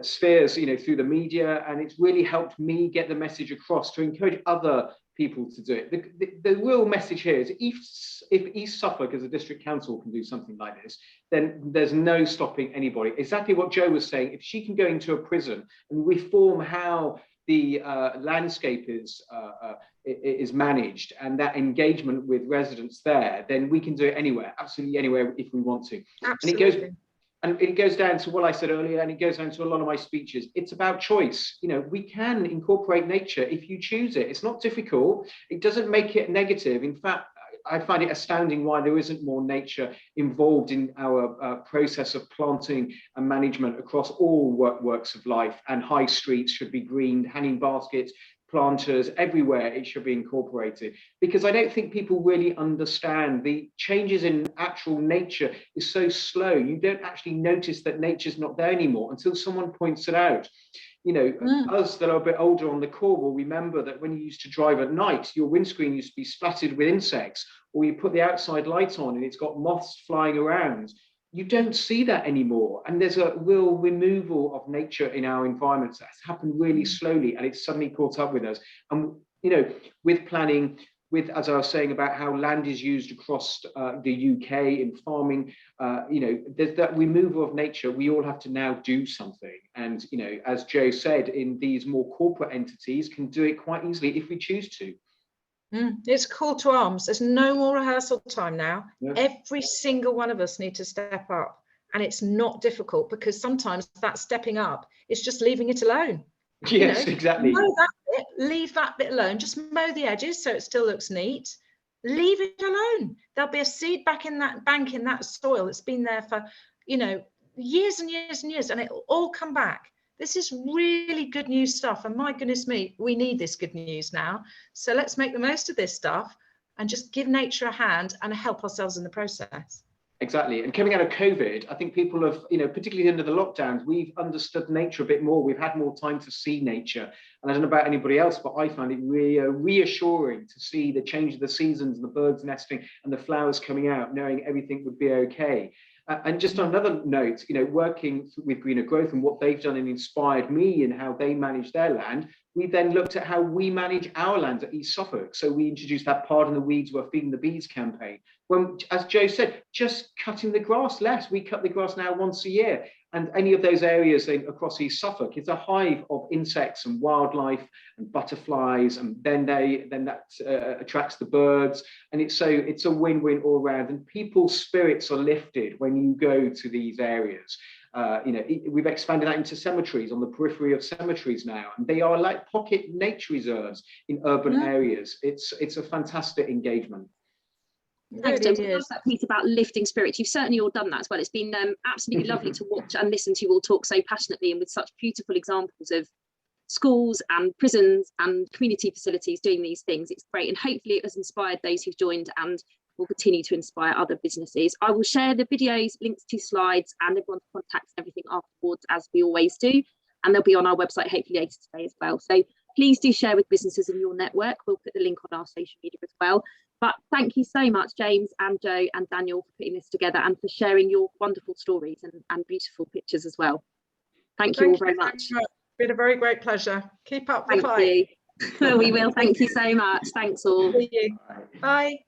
B: spheres, you know, through the media, and it's really helped me get the message across to encourage other people to do it. The real message here is if East Suffolk as a district council can do something like this, then there's no stopping anybody. Exactly what Joe was saying, if she can go into a prison and reform how the landscape is managed and that engagement with residents there, then we can do it anywhere, absolutely anywhere if we want to.
H: Absolutely.
B: And it goes down to what I said earlier, and it goes down to a lot of my speeches. It's about choice. You know, we can incorporate nature if you choose it. It's not difficult. It doesn't make it negative. In fact, I find it astounding why there isn't more nature involved in our process of planting and management across all works of life. And high streets should be greened, hanging baskets, planters, everywhere it should be incorporated. Because I don't think people really understand the changes in actual nature is so slow. You don't actually notice that nature's not there anymore until someone points it out. You know, us that are a bit older on the call will remember that when you used to drive at night, your windscreen used to be splattered with insects, or you put the outside light on and it's got moths flying around. You don't see that anymore. And there's a real removal of nature in our environments that's happened really slowly, and it's suddenly caught up with us. And, you know, with planning, as I was saying about how land is used across the UK in farming, you know, there's that removal of nature. We all have to now do something. And, you know, as Joe said, in these more corporate entities can do it quite easily if we choose to.
H: It's a call to arms. There's no more rehearsal time now.
B: Yeah.
H: Every single one of us need to step up. And it's not difficult, because sometimes that stepping up is just leaving it alone.
B: Yes,
H: you know,
B: exactly.
H: Mow that bit, leave that bit alone. Just mow the edges so it still looks neat. Leave it alone. There'll be a seed back in that bank, in that soil that's been there for, you know, years and years and years, and it'll all come back. This is really good news stuff. And my goodness me, we need this good news now. So let's make the most of this stuff and just give nature a hand and help ourselves in the process.
B: Exactly. And coming out of COVID, I think people have, you know, particularly under the lockdowns, we've understood nature a bit more. We've had more time to see nature. And I don't know about anybody else, but I found it really reassuring to see the change of the seasons, the birds nesting and the flowers coming out, knowing everything would be okay. And just on another note, you know, working with Greener Growth and what they've done and inspired me in how they manage their land, we then looked at how we manage our land at East Suffolk. So we introduced that Pardon the Weeds, We're Feeding the Bees campaign. When, as Joe said, just cutting the grass less. We cut the grass now once a year. And any of those areas across East Suffolk, it's a hive of insects and wildlife and butterflies, and then that attracts the birds, and it's a win-win all around. And people's spirits are lifted when you go to these areas. You know, we've expanded that into cemeteries, on the periphery of cemeteries now, and they are like pocket nature reserves in urban areas. It's a fantastic engagement.
A: Thanks, James. I love that piece about lifting spirits. You've certainly all done that as well. It's been absolutely lovely to watch and listen to you all talk so passionately and with such beautiful examples of schools and prisons and community facilities doing these things. It's great, and hopefully it has inspired those who've joined and will continue to inspire other businesses. I will share the videos, links to slides and everyone's contacts and everything afterwards, as we always do, and they'll be on our website hopefully later today as well. So please do share with businesses in your network. We'll put the link on our social media as well. But thank you so much, James and Joe and Daniel, for putting this together and for sharing your wonderful stories and beautiful pictures as well. Thank you all very much.
H: It's been a very great pleasure. Keep up the fight.
A: We will. Thank you so much. Thanks all.
I: See you. Bye.